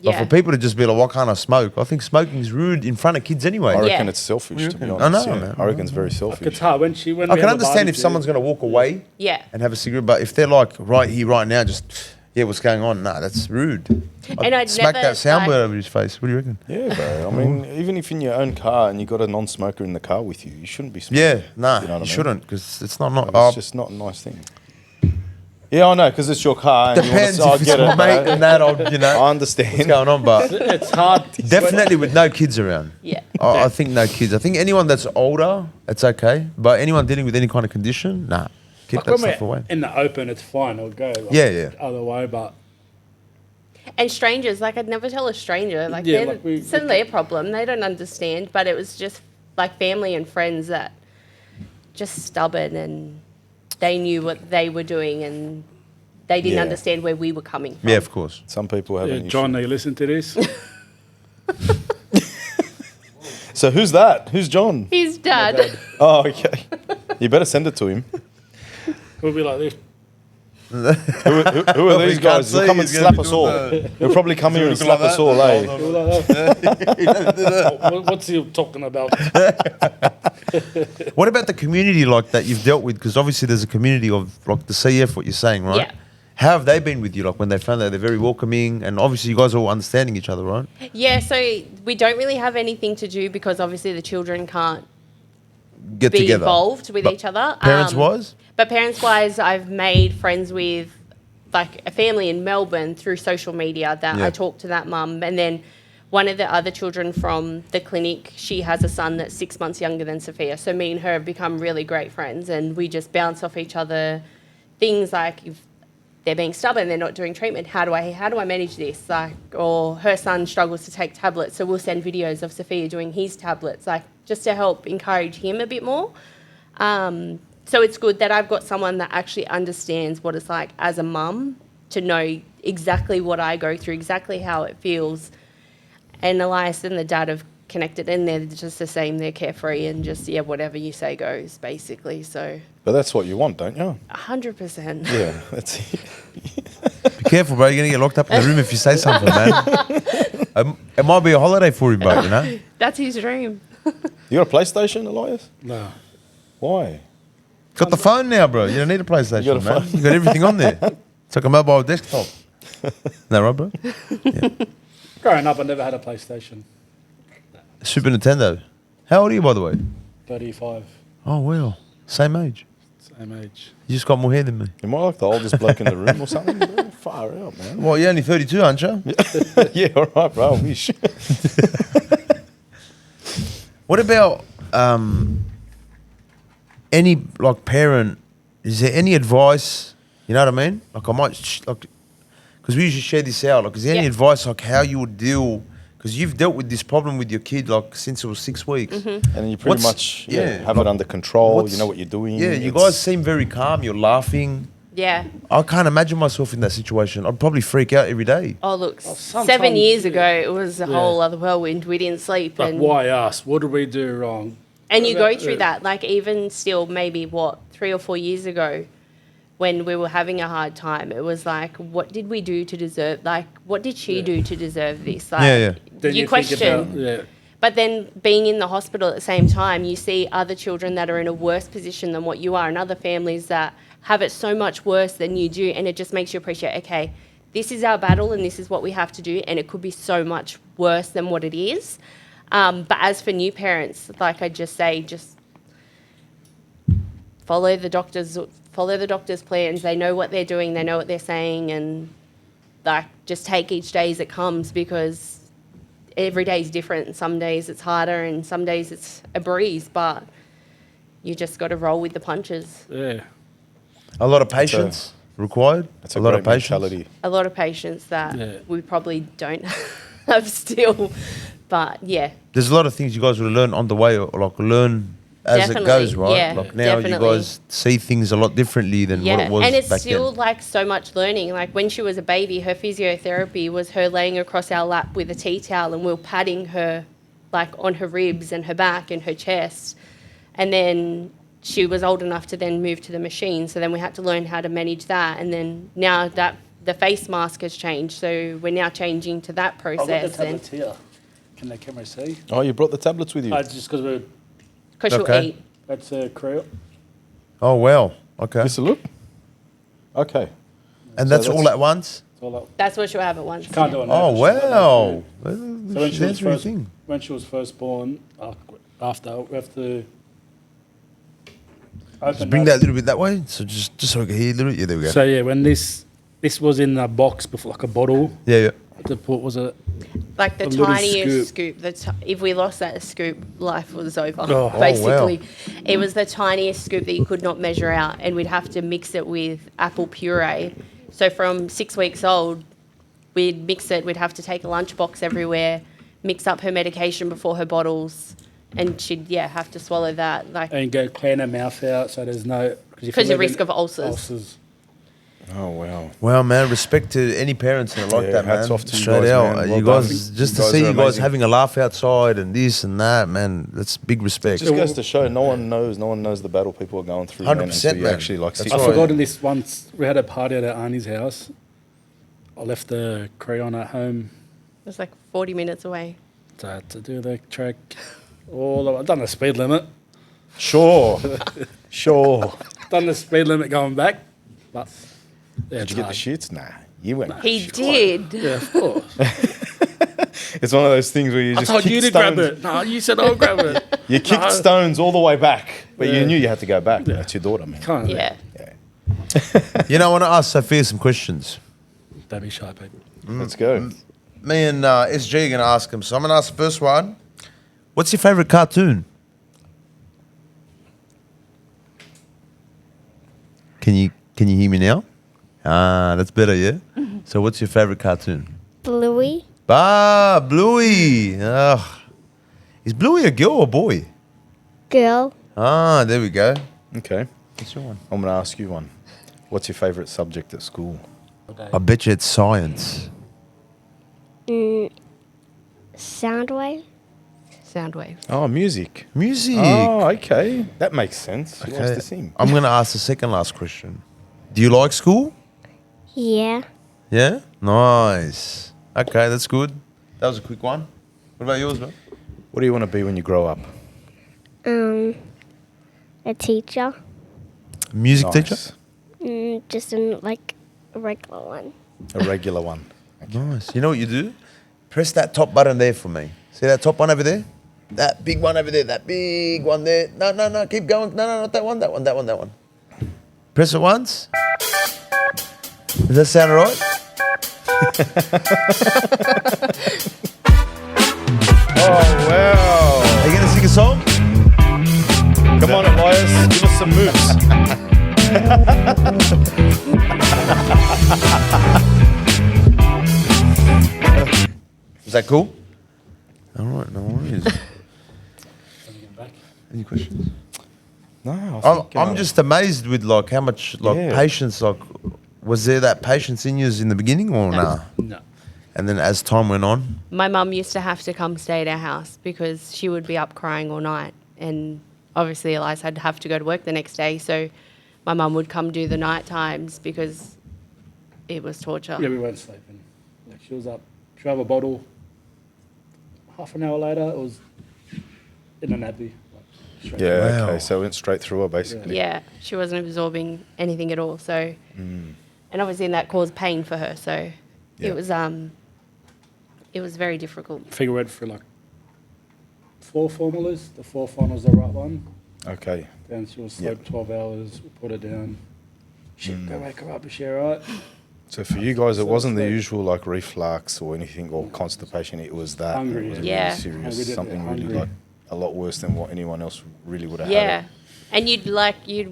But Yeah. for people to just be like, why can't I smoke? I think smoking is rude in front of kids anyway. I Yeah. reckon it's selfish, to be I honest. know, yeah. man. I reckon it's very It's selfish. hard when I we can have a understand if barbecue- someone's going to walk away Yeah. and have a cigarette, but if they're like right here, right now, just, yeah, what's going on? Nah, that's rude. And I'd Smack never, that soundboard like- over his face. What do you reckon? Yeah, bro. I mean, even if in your own car and you got a non-smoker in the car with you, you shouldn't be smoking. Yeah, nah, You know what I mean? shouldn't, because it's not. It's just not a nice thing. Yeah, I know, because it's your car. And depends you wanna, if it's my mate and that, I'll, you know, I what's understand. going on, but It's hard. definitely with no kids around. Yeah. I think no kids. I think anyone that's older, it's okay. But anyone dealing with any kind of condition, nah, keep Like that when stuff we're away. in the open, it's fine. It'll go. Like, Yeah. Other way, but And strangers, like I'd never tell a stranger, like Yeah, they're, like we- it's their problem. They don't understand, but it was just like family and friends that just stubborn, and they knew what they were doing, and they didn't Yeah. understand where we were coming from. Yeah, of course. Some people have yeah, an John, issue. are you listening to this? So who's that? Who's John? His dad. Oh, okay. You better send it to him. We'll be like this. Who are We these can't guys? They'll see, come and he's gonna slap be us doing all. the- They'll probably come here and looking slap like us that? all, eh? What's he talking about? What about the community like that you've dealt with? Because obviously there's a community of like the CF, what you're saying, right? Yeah. How have they been with you? Like when they found out they're very welcoming, and obviously you guys are all understanding each other, right? Yeah, so we don't really have anything to do because obviously the children can't Get be together. involved with But each other. Parents wise, But parents wise, I've made friends with like a family in Melbourne through social media that Yeah. I talk to that mum. And then one of the other children from the clinic, she has a son that's 6 months younger than Sophia. So me and her have become really great friends, and we just bounce off each other things like if they're being stubborn, they're not doing treatment, how do I manage this? Like, or her son struggles to take tablets, so we'll send videos of Sophia doing his tablets, like just to help encourage him a bit more. So it's good that I've got someone that actually understands what it's like as a mum to know exactly what I go through, exactly how it feels. And Elias and the dad have connected, and they're just the same. They're carefree and just, yeah, whatever you say goes, basically. So But that's what you want, don't you? 100%. Yeah, that's it. be careful, bro. You're gonna get locked up in the room if you say something, man. It might be a holiday for him, bro. You know. That's his dream. You got a PlayStation, Elias? No. Why? Got the phone now, bro. You don't need a PlayStation, You got a man. phone? You got everything on there. It's like a mobile desktop. No, right, bro? Growing up, I never had a PlayStation. Super Nintendo. How old are you, by the way? 35, Oh, well, same age. same age. You just got more hair than me. Am I like the oldest bloke in the room or something? Bro? Far out, man. Well, you're only 32, aren't you? Yeah, all right, bro. I wish. What about any like parent? Is there any advice? You know what I mean? Like I might because we usually share this out. Like, is there any Yeah. advice like how you would deal? Because you've dealt with this problem with your kid like since it was 6 weeks. Mm-hmm. And you pretty What's- much yeah, have like, it under control. what's- You know what you're doing. Yeah, you It's- guys seem very calm. You're laughing. Yeah. I can't imagine myself in that situation. I'd probably freak out every day. Oh, look, sometimes, 7 years yeah. ago, it was a whole other whirlwind. We didn't sleep. Like, and why us? What did we do wrong? And you go through Yeah. that, like even still maybe, 3 or 4 years ago when we were having a hard time, it was like, what did we do to deserve, like, what did she do to deserve this? Like, Yeah. Then you think question. about- yeah. But then being in the hospital at the same time, you see other children that are in a worse position than what you are, and other families that have it so much worse than you do, and it just makes you appreciate, okay, this is our battle and this is what we have to do, and it could be so much worse than what it is. But as for new parents, like I just say, just follow the doctor's plans. They know what they're doing, they know what they're saying, and like just take each day as it comes, because every day is different. Some days it's harder and some days it's a breeze, but you just got to roll with the punches. Yeah. A lot of patience required. That's a lot great of patience. mentality. A lot of patience that Yeah. we probably don't have still, but yeah. There's a lot of things you guys will learn on the way, or like learn as Definitely, it goes, right? yeah, Like now definitely. you guys see things a lot differently than what it was and it's back still then. like so much learning. Like when she was a baby, her physiotherapy was her laying across our lap with a tea towel, and we were patting her like on her ribs and her back and her chest. And then she was old enough to then move to the machine, so then we had to learn how to manage that. And then now that the face mask has changed, so we're now changing to that I've got the process. And tablets here. Can the camera see? Oh, you brought the tablets with you? Just because we're, because she'll Okay. eat. that's Creel. Oh wow, okay. Just a look. Okay. And So that's all that's- at once. It's all up. That's what she'll have at once. Can't yeah. do it now. Oh She's got no wow. food. So She's answering thing. when she was first born, after we have to open Just bring that. that a little bit that way, so just so I can hear a little bit. Yeah, there we go. So yeah, when this was in a box before, like a bottle, yeah, yeah. the put was a Like the A little tiniest scoop. scoop. If we lost that scoop, life was over. Oh. Basically, it was the tiniest scoop that you could not measure out, and we'd have to mix it with apple puree. So from 6 weeks old, we'd mix it. We'd have to take a lunchbox everywhere, mix up her medication before her bottles, and she'd have to swallow that. Like and go clean her mouth out so there's no Because of risk of ulcers. Oh, wow. Wow, man, respect to any parents that are like Yeah, that, man. hats off to you Straight guys, out. man. You Well guys, done. just You to guys see are you guys amazing. having a laugh outside and this and that, man, that's big respect. Just goes to show no one knows the battle people are going through. 100%, man, until you man. actually like That's sit I've right. down. forgotten this once. We had a party at our auntie's house. I left the crayon at home It was like 40 minutes away. to do the track. I've done the speed limit. Sure. Sure. Done the speed limit going back. But yeah, Did you get the shits? Nah. You went. He did. Yeah, of course. It's one of those things where you I just told kick you to stones. grab it. No, you said I'll grab it. You kicked No. stones all the way back, but you Yeah. knew you had to go back. Yeah. That's your daughter, man. Can't. Yeah. You know, I want to ask Sophia some questions. Don't be shy, people. Let's go. Me and SG are going to ask him. So I'm going to ask the first one. What's your favourite cartoon? Can you hear me now? Ah, that's better, yeah? So what's your favourite cartoon? Bluey. Ah, Bluey. Ugh. Is Bluey a girl or boy? Girl. Ah, there we go. Okay. What's your one? I'm going to ask you one. What's your favourite subject at school? I bet you it's science. Soundwave. Soundwave. Oh, music. Music. Oh, okay. That makes sense. She wants Okay. to sing. I'm going to ask the second last question. Do you like school? Yeah. Yeah? Nice. Okay, that's good. That was a quick one. What about yours, man? What do you want to be when you grow up? A teacher. Music teacher? Nice. Just like a regular one. A regular one. Nice. You know what you do? Press that top button there for me. See that top one over there? That big one over there. That big one there. No. Keep going. No, not that one. That one. Press it once. Does that sound all right? Oh, wow. Are you going to sing a song? Come on, Elias. Give us some moves. Is that cool? All right, no worries. Any questions? No, I think, I'm just amazed with like how much like Yeah. patience. Like, was there that patience in you in the beginning or nah? No. And then as time went on, My mum used to have to come stay at our house because she would be up crying all night. And obviously, Elias had to have to go to work the next day. So my mum would come do the night times because it was torture. Yeah, we weren't sleeping. Like she was up. She had a bottle. Half an hour later, it was in a nappy. Like, straight Yeah, Wow. okay. So it went straight through her, basically. Yeah, she wasn't absorbing anything at all. So, and obviously, that caused pain for her. So, Yeah. it was very difficult. Figure went through like 4 formulas. The fourth one was the right one. Okay. Then she was Yep. asleep 12 hours. We put her down. Shit, go wake her up. Is she alright? So for you guys, it wasn't the like- usual like reflux or anything or constipation. It was that. Hungry, It was yeah. really serious. Hungry, yeah, Something really hungry. like a lot worse than what anyone else really would have Yeah. had. And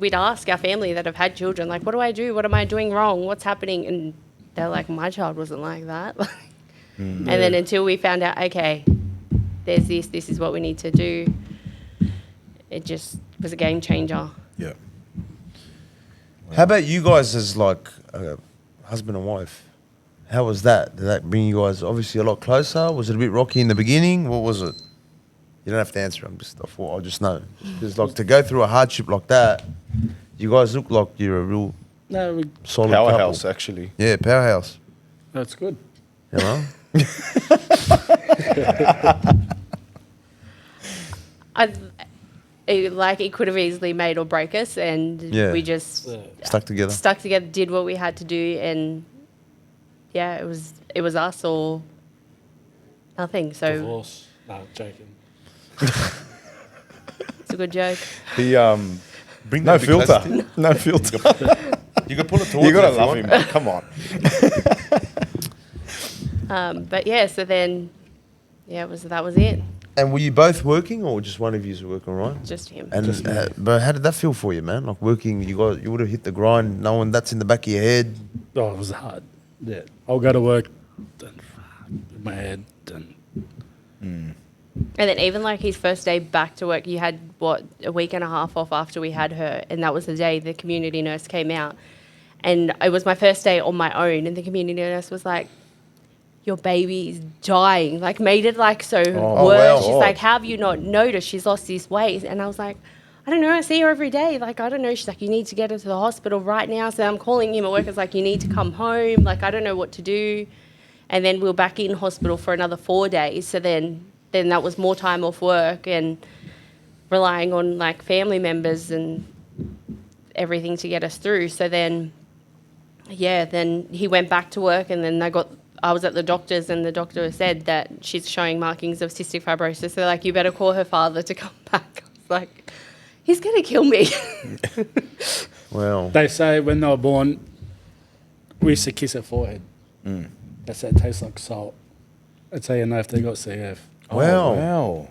we'd ask our family that have had children, like, what do I do? What am I doing wrong? What's happening? And they're like, my child wasn't like that. And then until we found out, okay, there's this is what we need to do, it just was a game changer. Yeah. how about you guys as like husband and wife? How was that? Did that bring you guys obviously a lot closer? Was it a bit rocky in the beginning? What was it? You don't have to answer. I thought I'll just know. Because like to go through a hardship like that, you guys look like you're a real No, solid Powerhouse, couple. actually. Yeah, powerhouse. that's good. You know? It could have easily made or break us, and Yeah. we just Stuck together. stuck together, did what we had to do, and yeah, it was us or nothing. So Divorce. No, joking. it's a good joke. The Bring no that a bit closer filter. No filter. You can pull it towards You gotta if love want. him, man. Come on. But yeah, so then that was it. And were you both working or just one of you was working, right? Just him. And but how did that feel for you, man? Like working, you would have hit the grind, knowing that's in the back of your head. Oh, it was hard. Yeah, I'll go to work, and in my head, and And then even like his first day back to work, you had a week and a half off after we had her, and that was the day the community nurse came out. And it was my first day on my own, and the community nurse was like, your baby is dying, like made it like so worse. wow. She's like, how have you not noticed she's lost this weight? And I was like, I don't know, I see her every day. Like, I don't know. She's like, you need to get her to the hospital right now. So I'm calling him at work. It's like, you need to come home. Like, I don't know what to do. And then we were back in hospital for another 4 days. So then that was more time off work and relying on like family members and everything to get us through. So then, then he went back to work, and then I was at the doctor's, and the doctor said that she's showing markings of cystic fibrosis. They're like, you better call her father to come back. I was like, he's going to kill me. Well, They say when they were born, we used to kiss her forehead. They say it tastes like salt. That's how you know if they got CF. wow. Wow.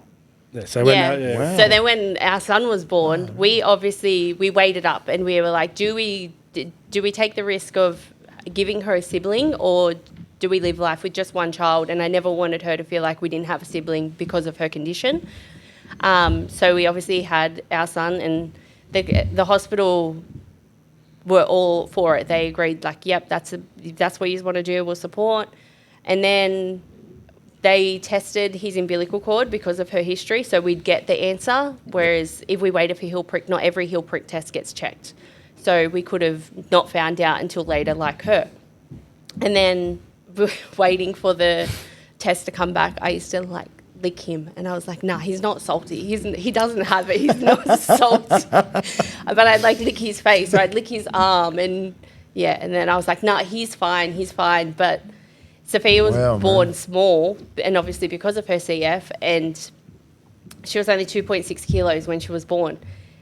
Yeah, so when So then when our son was born, we waited up, and we were like, do we take the risk of giving her a sibling, or do we live life with just one child? And I never wanted her to feel like we didn't have a sibling because of her condition. So we obviously had our son, and the hospital were all for it. They agreed, like, yep, that's what you want to do, we'll support. And then they tested his umbilical cord because of her history, so we'd get the answer, whereas if we waited for heel prick, not every heel prick test gets checked. So we could have not found out until later, like her. And then waiting for the test to come back, I used to like lick him, and I was like, nah, he's not salty. He doesn't have it. He's not salty. But I'd like lick his face, or I'd lick his arm, and then I was like, nah, he's fine. But Sophia was born small, and obviously because of her CF, and she was only 2.6 kilos when she was born.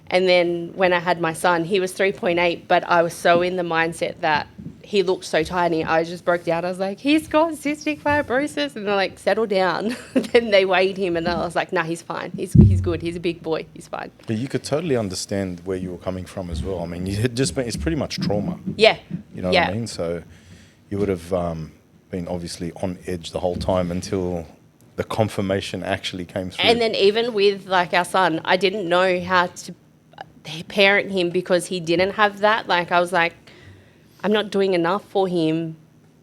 And then when I had my son, he was 3.8, but I was so in the mindset that he looked so tiny, I just broke down. I was like, he's got cystic fibrosis. And they're like, settle down. Then they weighed him, and I was like, nah, he's fine. He's good. He's a big boy. He's fine. But you could totally understand where you were coming from as well. I mean, you had just been, it's pretty much trauma. Yeah. You know what I mean? So you would have been obviously on edge the whole time until the confirmation actually came through. And then even with like our son, I didn't know how to parent him because he didn't have that. Like, I was like, I'm not doing enough for him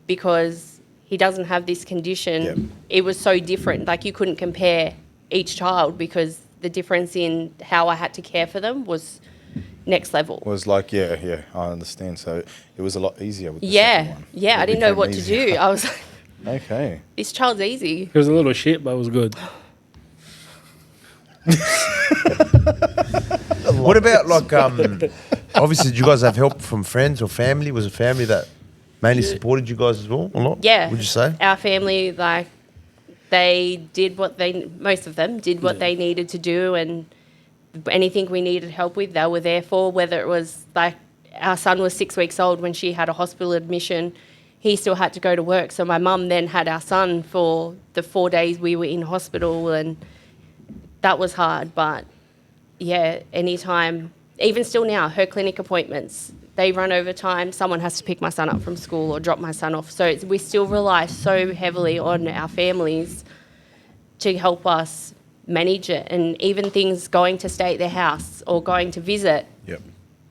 because he doesn't have this condition. Yep. It was so different. Like, you couldn't compare each child because the difference in how I had to care for them was next level. Was like, I understand. So it was a lot easier with the second one. Yeah, I didn't know what to do. I was like, okay. This child's easy. It was a little shit, but it was good. What about like obviously did you guys have help from friends or family? Was it family that mainly supported you guys as well a lot? Yeah. Would you say? Our family, like, most of them did what they needed to do, and anything we needed help with, they were there for. Whether it was like our son was 6 weeks old when she had a hospital admission, he still had to go to work. So my mum then had our son for the 4 days we were in hospital, and that was hard. But yeah, anytime, even still now, her clinic appointments, they run over time. Someone has to pick my son up from school or drop my son off. So we still rely so heavily on our families to help us manage it. And even things going to stay at their house or going to visit. Yep.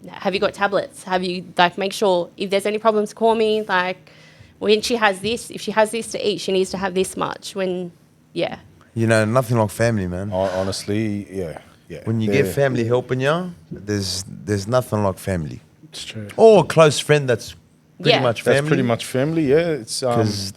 Have you got tablets? Have you, like, make sure if there's any problems, call me. Like, when she has this, if she has this to eat, she needs to have this much. You know, nothing like family, man. Honestly, yeah. When you get family helping you, there's nothing like family. It's true. Or a close friend that's pretty much family. That's pretty much family, yeah. It's because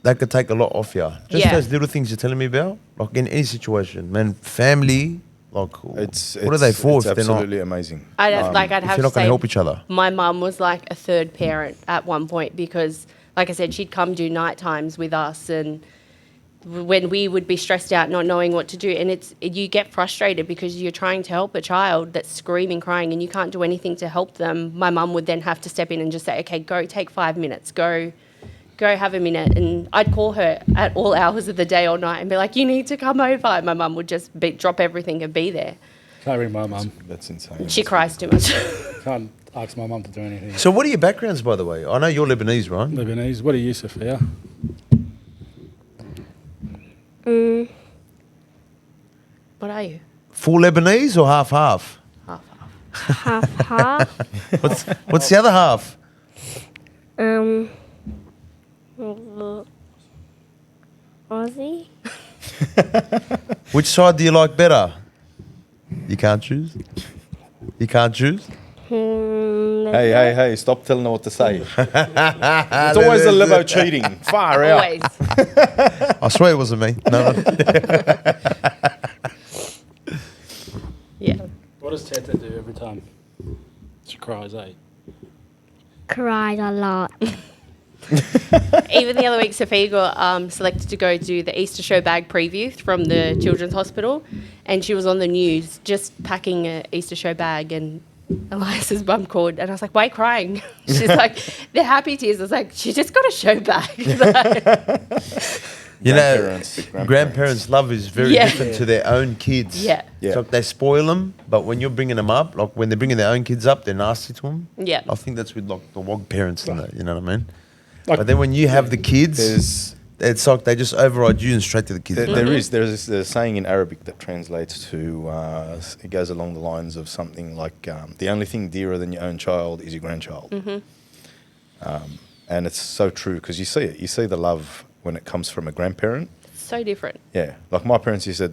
that could take a lot off you. Just those little things you're telling me about, like in any situation, man. Family, like, what are they for? It's if they're not absolutely amazing. I'd have if to you're not going say to help each other. my mum was like a third parent at one point because, like I said, she'd come do night times with us, and when we would be stressed out not knowing what to do, and you get frustrated because you're trying to help a child that's screaming, crying, and you can't do anything to help them. My mum would then have to step in and just say, okay, go take 5 minutes, go have a minute. And I'd call her at all hours of the day or night and be like, you need to come over. And my mum would just drop everything and be there. Can't ring my mum. That's insane. She cries too much. Can't ask my mum to do anything. So what are your backgrounds, by the way? I know you're Lebanese, right? Lebanese. What are you, Sophia? What are you? Full Lebanese or half-half? Half. Half. What's the other half? Aussie. Which side do you like better? You can't choose. You can't choose. Hey, stop telling her what to say. It's always the libo cheating. Far out. Always. I swear it wasn't me. No. Yeah. What does Teta do every time she cries, eh? Cried a lot. Even the other week, Sophia got selected to go do the Easter show bag preview from the Children's Hospital, and she was on the news just packing an Easter show bag, and Elias's mum called, and I was like, why are you crying? She's like, they're happy tears. I was like, she just got a show bag. You know, Grandparents. grandparents' love is very Yeah. different to their own kids. Yeah. Yeah. So they spoil them, but when you're bringing them up, like when they're bringing their own kids up, they're nasty to them. Yeah. I think that's with like the WOG parents and that, you know what I mean? Like- But then when you have the kids, There's it's like they just override you and straight to the kids. there's a saying in Arabic that translates to it goes along the lines of something like the only thing dearer than your own child is your grandchild. And it's so true because you see it. You see the love when it comes from a grandparent. So different. Yeah, like my parents used to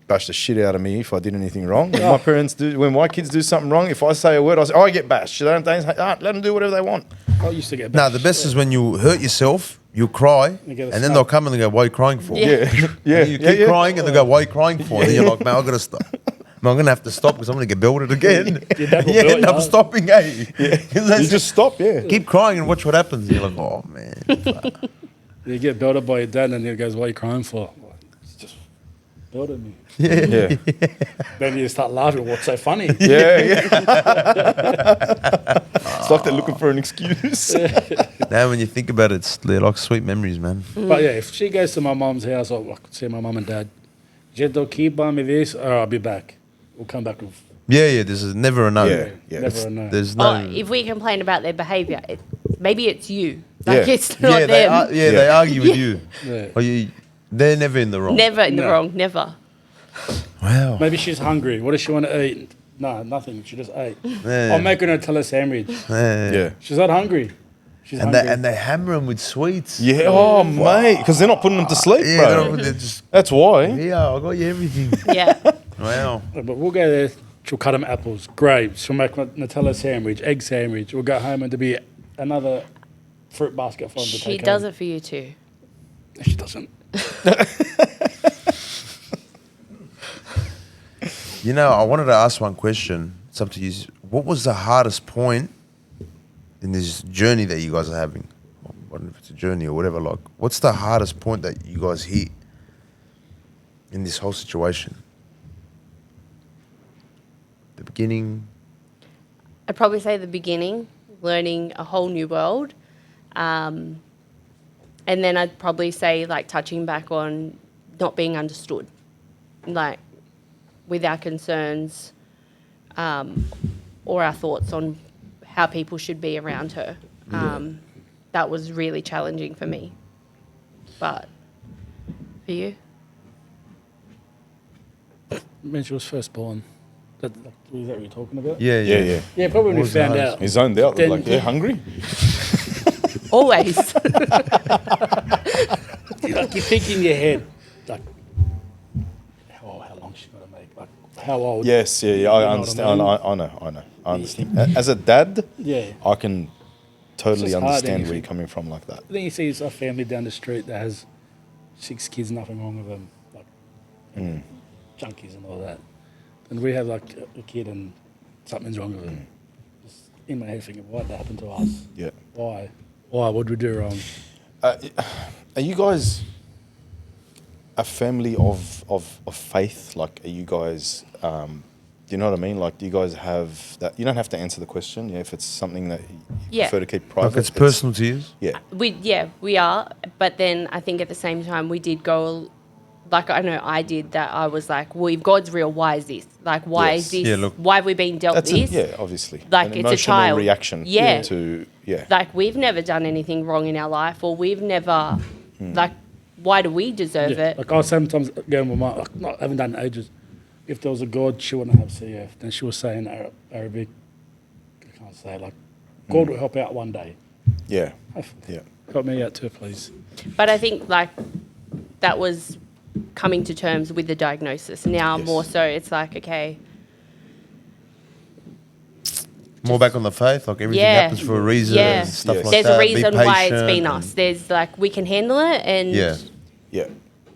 bash the shit out of me if I did anything wrong. When my kids do something wrong, if I say a word, I say, I get bashed. They say, let them do whatever they want. I used to get No, the best is when you hurt yourself, you cry, You get a and then slap. they'll come and they go, "What are you crying for?" Yeah. Yeah, And you keep crying, and they go, "Why are you crying for?" And then you're like, "Man, I gotta stop. Man, I'm gonna have to stop because I'm gonna get belted again." Your dad will You belt end you, up huh? stopping, eh? Yeah. You just stop, yeah. keep crying and watch what happens. You're like, "Oh man." You get belted by your dad, and he goes, "What are you crying for?" I'm like, "It's just belted me." Yeah, Then you start laughing. What's so funny? yeah. It's like they're looking for an excuse. Now when you think about it, they're like sweet memories, man. But yeah, if she goes to my mum's house, I could see my mum and dad. Jeddo, keep buying me this, or I'll be back. We'll come back with Yeah, this is never a no. Yeah. never a no. There's no. Oh, if we complain about their behaviour, maybe it's you. Like Yeah. it's not they them. they argue with you. Yeah. Or they're never in the wrong. Never in the No. wrong. Never. Wow. Maybe she's hungry. What does she want to eat? No, nothing. She just ate. Yeah. I'm making her a Nutella sandwich. Yeah. She's not hungry. She's And hungry. they hammer them with sweets. Yeah, oh, mate. Because they're not putting them to sleep, Yeah, bro. they're just. That's why. Yeah, I got you everything. Yeah. Wow. But we'll go there. She'll cut them apples, grapes. She'll make a Nutella sandwich, egg sandwich. We'll go home and there'll be another fruit basket for them to She take does home. it for you too. No, she doesn't. You know, I wanted to ask one question. It's up to you. What was the hardest point in this journey that you guys are having? I wonder if it's a journey or whatever. Like, what's the hardest point that you guys hit in this whole situation? The beginning. I'd probably say the beginning, learning a whole new world. And then I'd probably say, like, touching back on not being understood, like, with our concerns or our thoughts on how people should be around her. That was really challenging for me. But for you? When she was first born. Is that what you're talking about? Yeah. Yeah. Yeah, probably when we was the found hardest? out. He's zoned out. Then- Like, yeah, hungry? Always. Like you think in your head, like, how long she got to make? Like, how old? Yes, yeah. I You know what I understand. mean? I know. I understand. As a dad, Yeah. I can totally It's just hard, understand anything. where you're coming from like that. Then you see a family down the street that has 6 kids, nothing wrong with them, like junkies and all that. And we have like a kid and something's wrong with him. Just in my head thinking, why'd that happen to us? Yeah. Why? Why? What did we do wrong? Are you guys a family of faith? Like, are you guys, do you know what I mean? Like, do you guys have that? You don't have to answer the question, if it's something that you Yeah. prefer to keep private. Like it's personal to you? Yeah. We are. But then I think at the same time we did go, like I know I did, that I was like, well, if God's real, why is this? Like, why Yes. is this? Yeah, look. Why have we been dealt That's this? obviously. Like, An it's a emotional child. reaction Yeah. to, Like, we've never done anything wrong in our life, or we've never, like, why do we deserve Yeah. it? Like I sometimes going with my, like, not, I haven't done it in ages. If there was a God, she wouldn't have CF. Then she was saying Arabic. I can't say, like, God will help out one day. Yeah. Hopefully. Yeah. Help me out too, please. But I think like that was coming to terms with the diagnosis. Now Yes. more so, it's like, okay, More back on the faith, like everything Yeah. happens for a reason Yeah. and stuff Yes. like there's that. a Be reason why it's patient been and- us. There's like, we can handle it and Yeah. Yeah.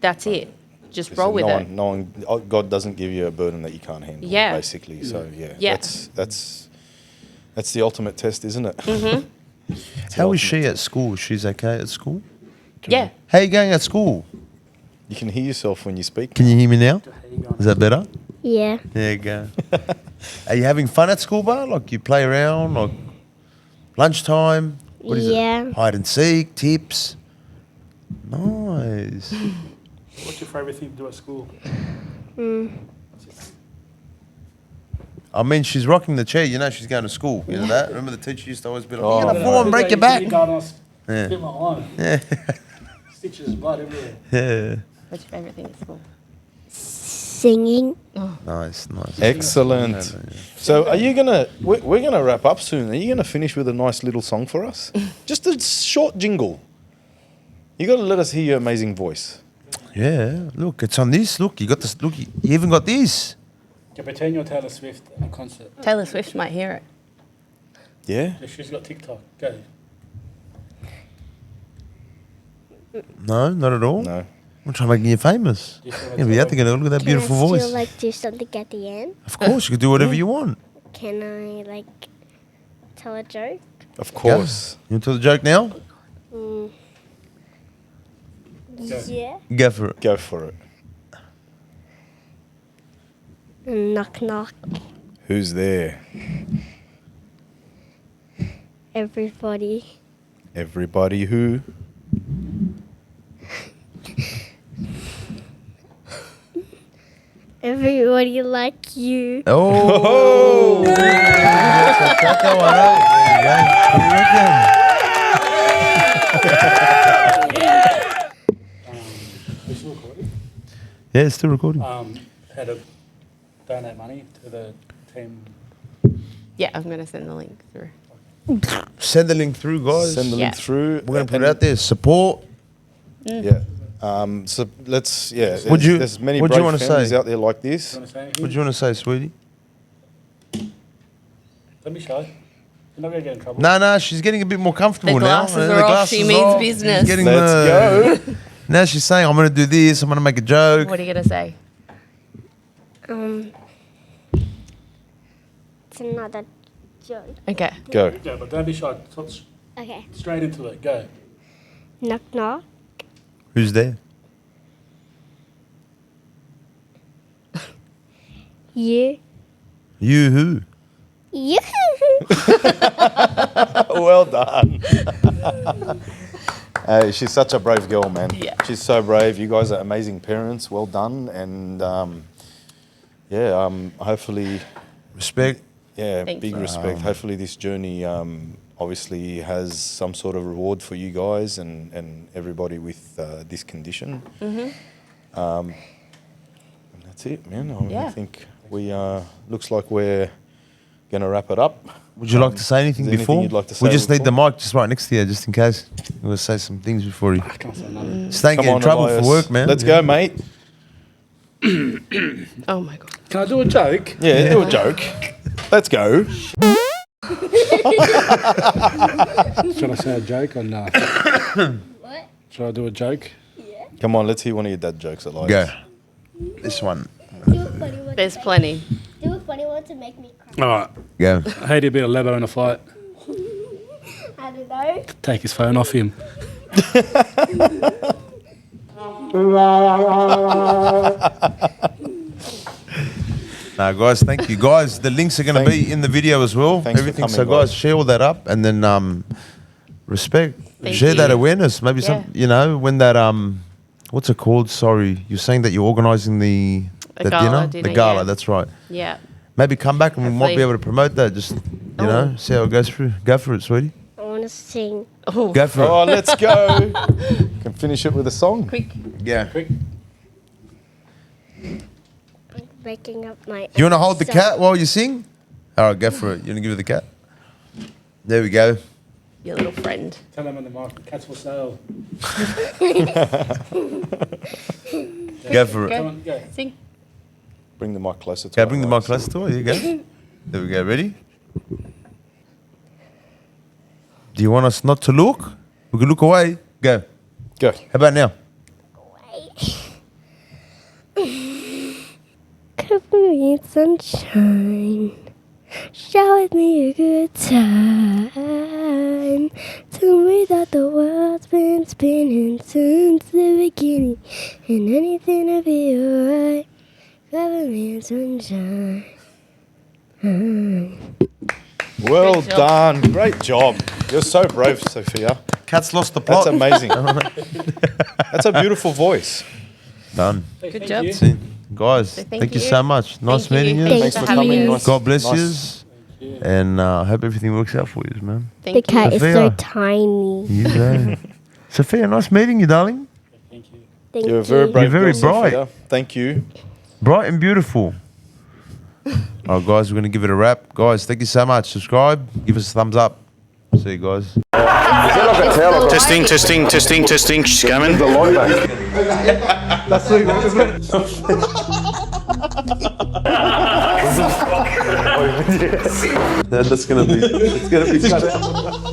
that's it. Just roll with no it. One, no one, God doesn't give you a burden that you can't handle. Yeah. Basically. So yeah. Yeah. That's the ultimate test, isn't it? Mm-hmm. How is she at school? She's okay at school? Yeah. How you going at school? You can hear yourself when you speak. Can you hear me now? Is that better? Yeah. There you go. Are you having fun at school, bar? Like you play around, like lunchtime? What is Yeah. it? Hide and seek, tips. Nice. What's your favourite thing to do at school? I mean, she's rocking the chair. You know, she's going to school. You know that? Remember the teacher used to always be like, Oh, "You're gonna yeah. fall and break your back." Yeah. Bit my eye. Yeah. Stitches, blood everywhere. Yeah. What's your favourite thing at school? Singing. Nice, nice. Excellent. So, are you gonna? We're gonna wrap up soon. Are you gonna finish with a nice little song for us? Just a short jingle. You got to let us hear your amazing voice. Yeah. Look, it's on this. Look, you got this. Look, you even got this. Can pretend you're Taylor Swift at a concert. Taylor Swift might hear it. Yeah. Yeah, she's got TikTok. Go. No, not at all. No. I'm trying to make you famous. Just wanna Yeah, but you have to tell get a look at that beautiful Can I voice. still like do something at the end? Of course, you can do whatever you want. Can I like tell a joke? Of course. You want to tell the joke now? Yeah. Go for it. Go for it. Knock knock. Who's there? Everybody. Everybody who? Everybody like you. Oh! Check that one out. There you go. We still recording? Yeah, it's still recording. How to donate money to the team. Yeah, I'm going to send the link through. Send the link through, guys. Send the Yeah. link through. We're going to put it out there. Support. Yeah. So let's. Yeah. Would you- There's many what do you brave wanna families say? out there like this. Do you want to say anything? What do you want to say, sweetie? Don't be shy. You're not going to get in trouble. No, she's getting a bit more comfortable The now. glasses are off. She means off. business. She's getting Let's the- go. Now she's saying, I'm going to do this. I'm going to make a joke. What are you going to say? It's another joke. Okay. Go. Yeah, but don't be shy. Talk Okay. straight into it. Go. Knock knock. Who's there? You. You who? You. Well done. Hey, she's such a brave girl, man. Yeah. She's so brave. You guys are amazing parents. Well done. And hopefully, Respect. yeah, Thank big you. respect. Hopefully, this journey obviously has some sort of reward for you guys and everybody with this condition. And that's it, man. I Yeah. think we looks like we're gonna wrap it up. Would you like to say anything is there anything before? you'd like to We say just need the before? mic just right next to you, just in case. We'll say some things before you. I can't say nothing. Just don't get in trouble Elias. for work, man. Let's go, mate. Oh, my God. Can I do a joke? Yeah, do a joke. Let's go. Should I say a joke or no? What? Should I do a joke? Come on, let's hear one of your dad jokes, Elias. Go. This one. Do a funny one. There's plenty. Do a funny one to make me cry. All right. Go. How do you beat a Lebo in a fight? I don't know. Take his phone off him. No, guys, thank you. Guys, the links are going to be in the video as well. Thanks for Everything. coming, So, guys, guys. share all that up and then respect. Thank share that you. awareness. Maybe some, Yeah. you know, when that, what's it called? Sorry. You're saying that you're organising the gala dinner? dinner, The gala, yeah. that's right. Yeah. Maybe come back and we might Hopefully. be able to promote that. Just, you know, see how it goes through. Go for it, sweetie. I want to sing. Oh, Go for Oh, it. let's go. Can finish it with a song. quick. Yeah. Quick. I'm breaking up my. You want to hold the So- cat while you sing? All right, go for it. You want to give her the cat? There we go. Your little friend. Tell them in the mic. Cats for sale. Go for it. Come on, go. Sing. Bring the mic closer to Okay, our bring the mics. mic closer to her. Here you go. There we go. Ready? Do you want us not to look? We can look away. Go. Go. How about now? Cover me in sunshine. Shower me a good time. Tell me that the world's been spinning since the beginning, and anything will be alright. Cover me in sunshine. Well Great job. done. Great job. You're so brave, Sophia. Cat's lost the plot. That's amazing. That's a beautiful voice. Done. Good job. you. See, guys, So thank you so much. Nice Thank meeting you. Thanks for coming. Nice- God bless nice. yous. And I hope everything works out for you, man. Thank The you. cat is so Sophia. tiny. You go. Sophia, nice meeting you, darling. Thank you. Thank You're you. very brave. You're very girl, bright. Sophia. Thank you. Bright and beautiful. All right, guys, we're going to give it a wrap. Guys, thank you so much. Subscribe. Give us a thumbs up. See you guys. Testing, testing, testing, testing. She's coming. That's gonna be. It's gonna be cut out.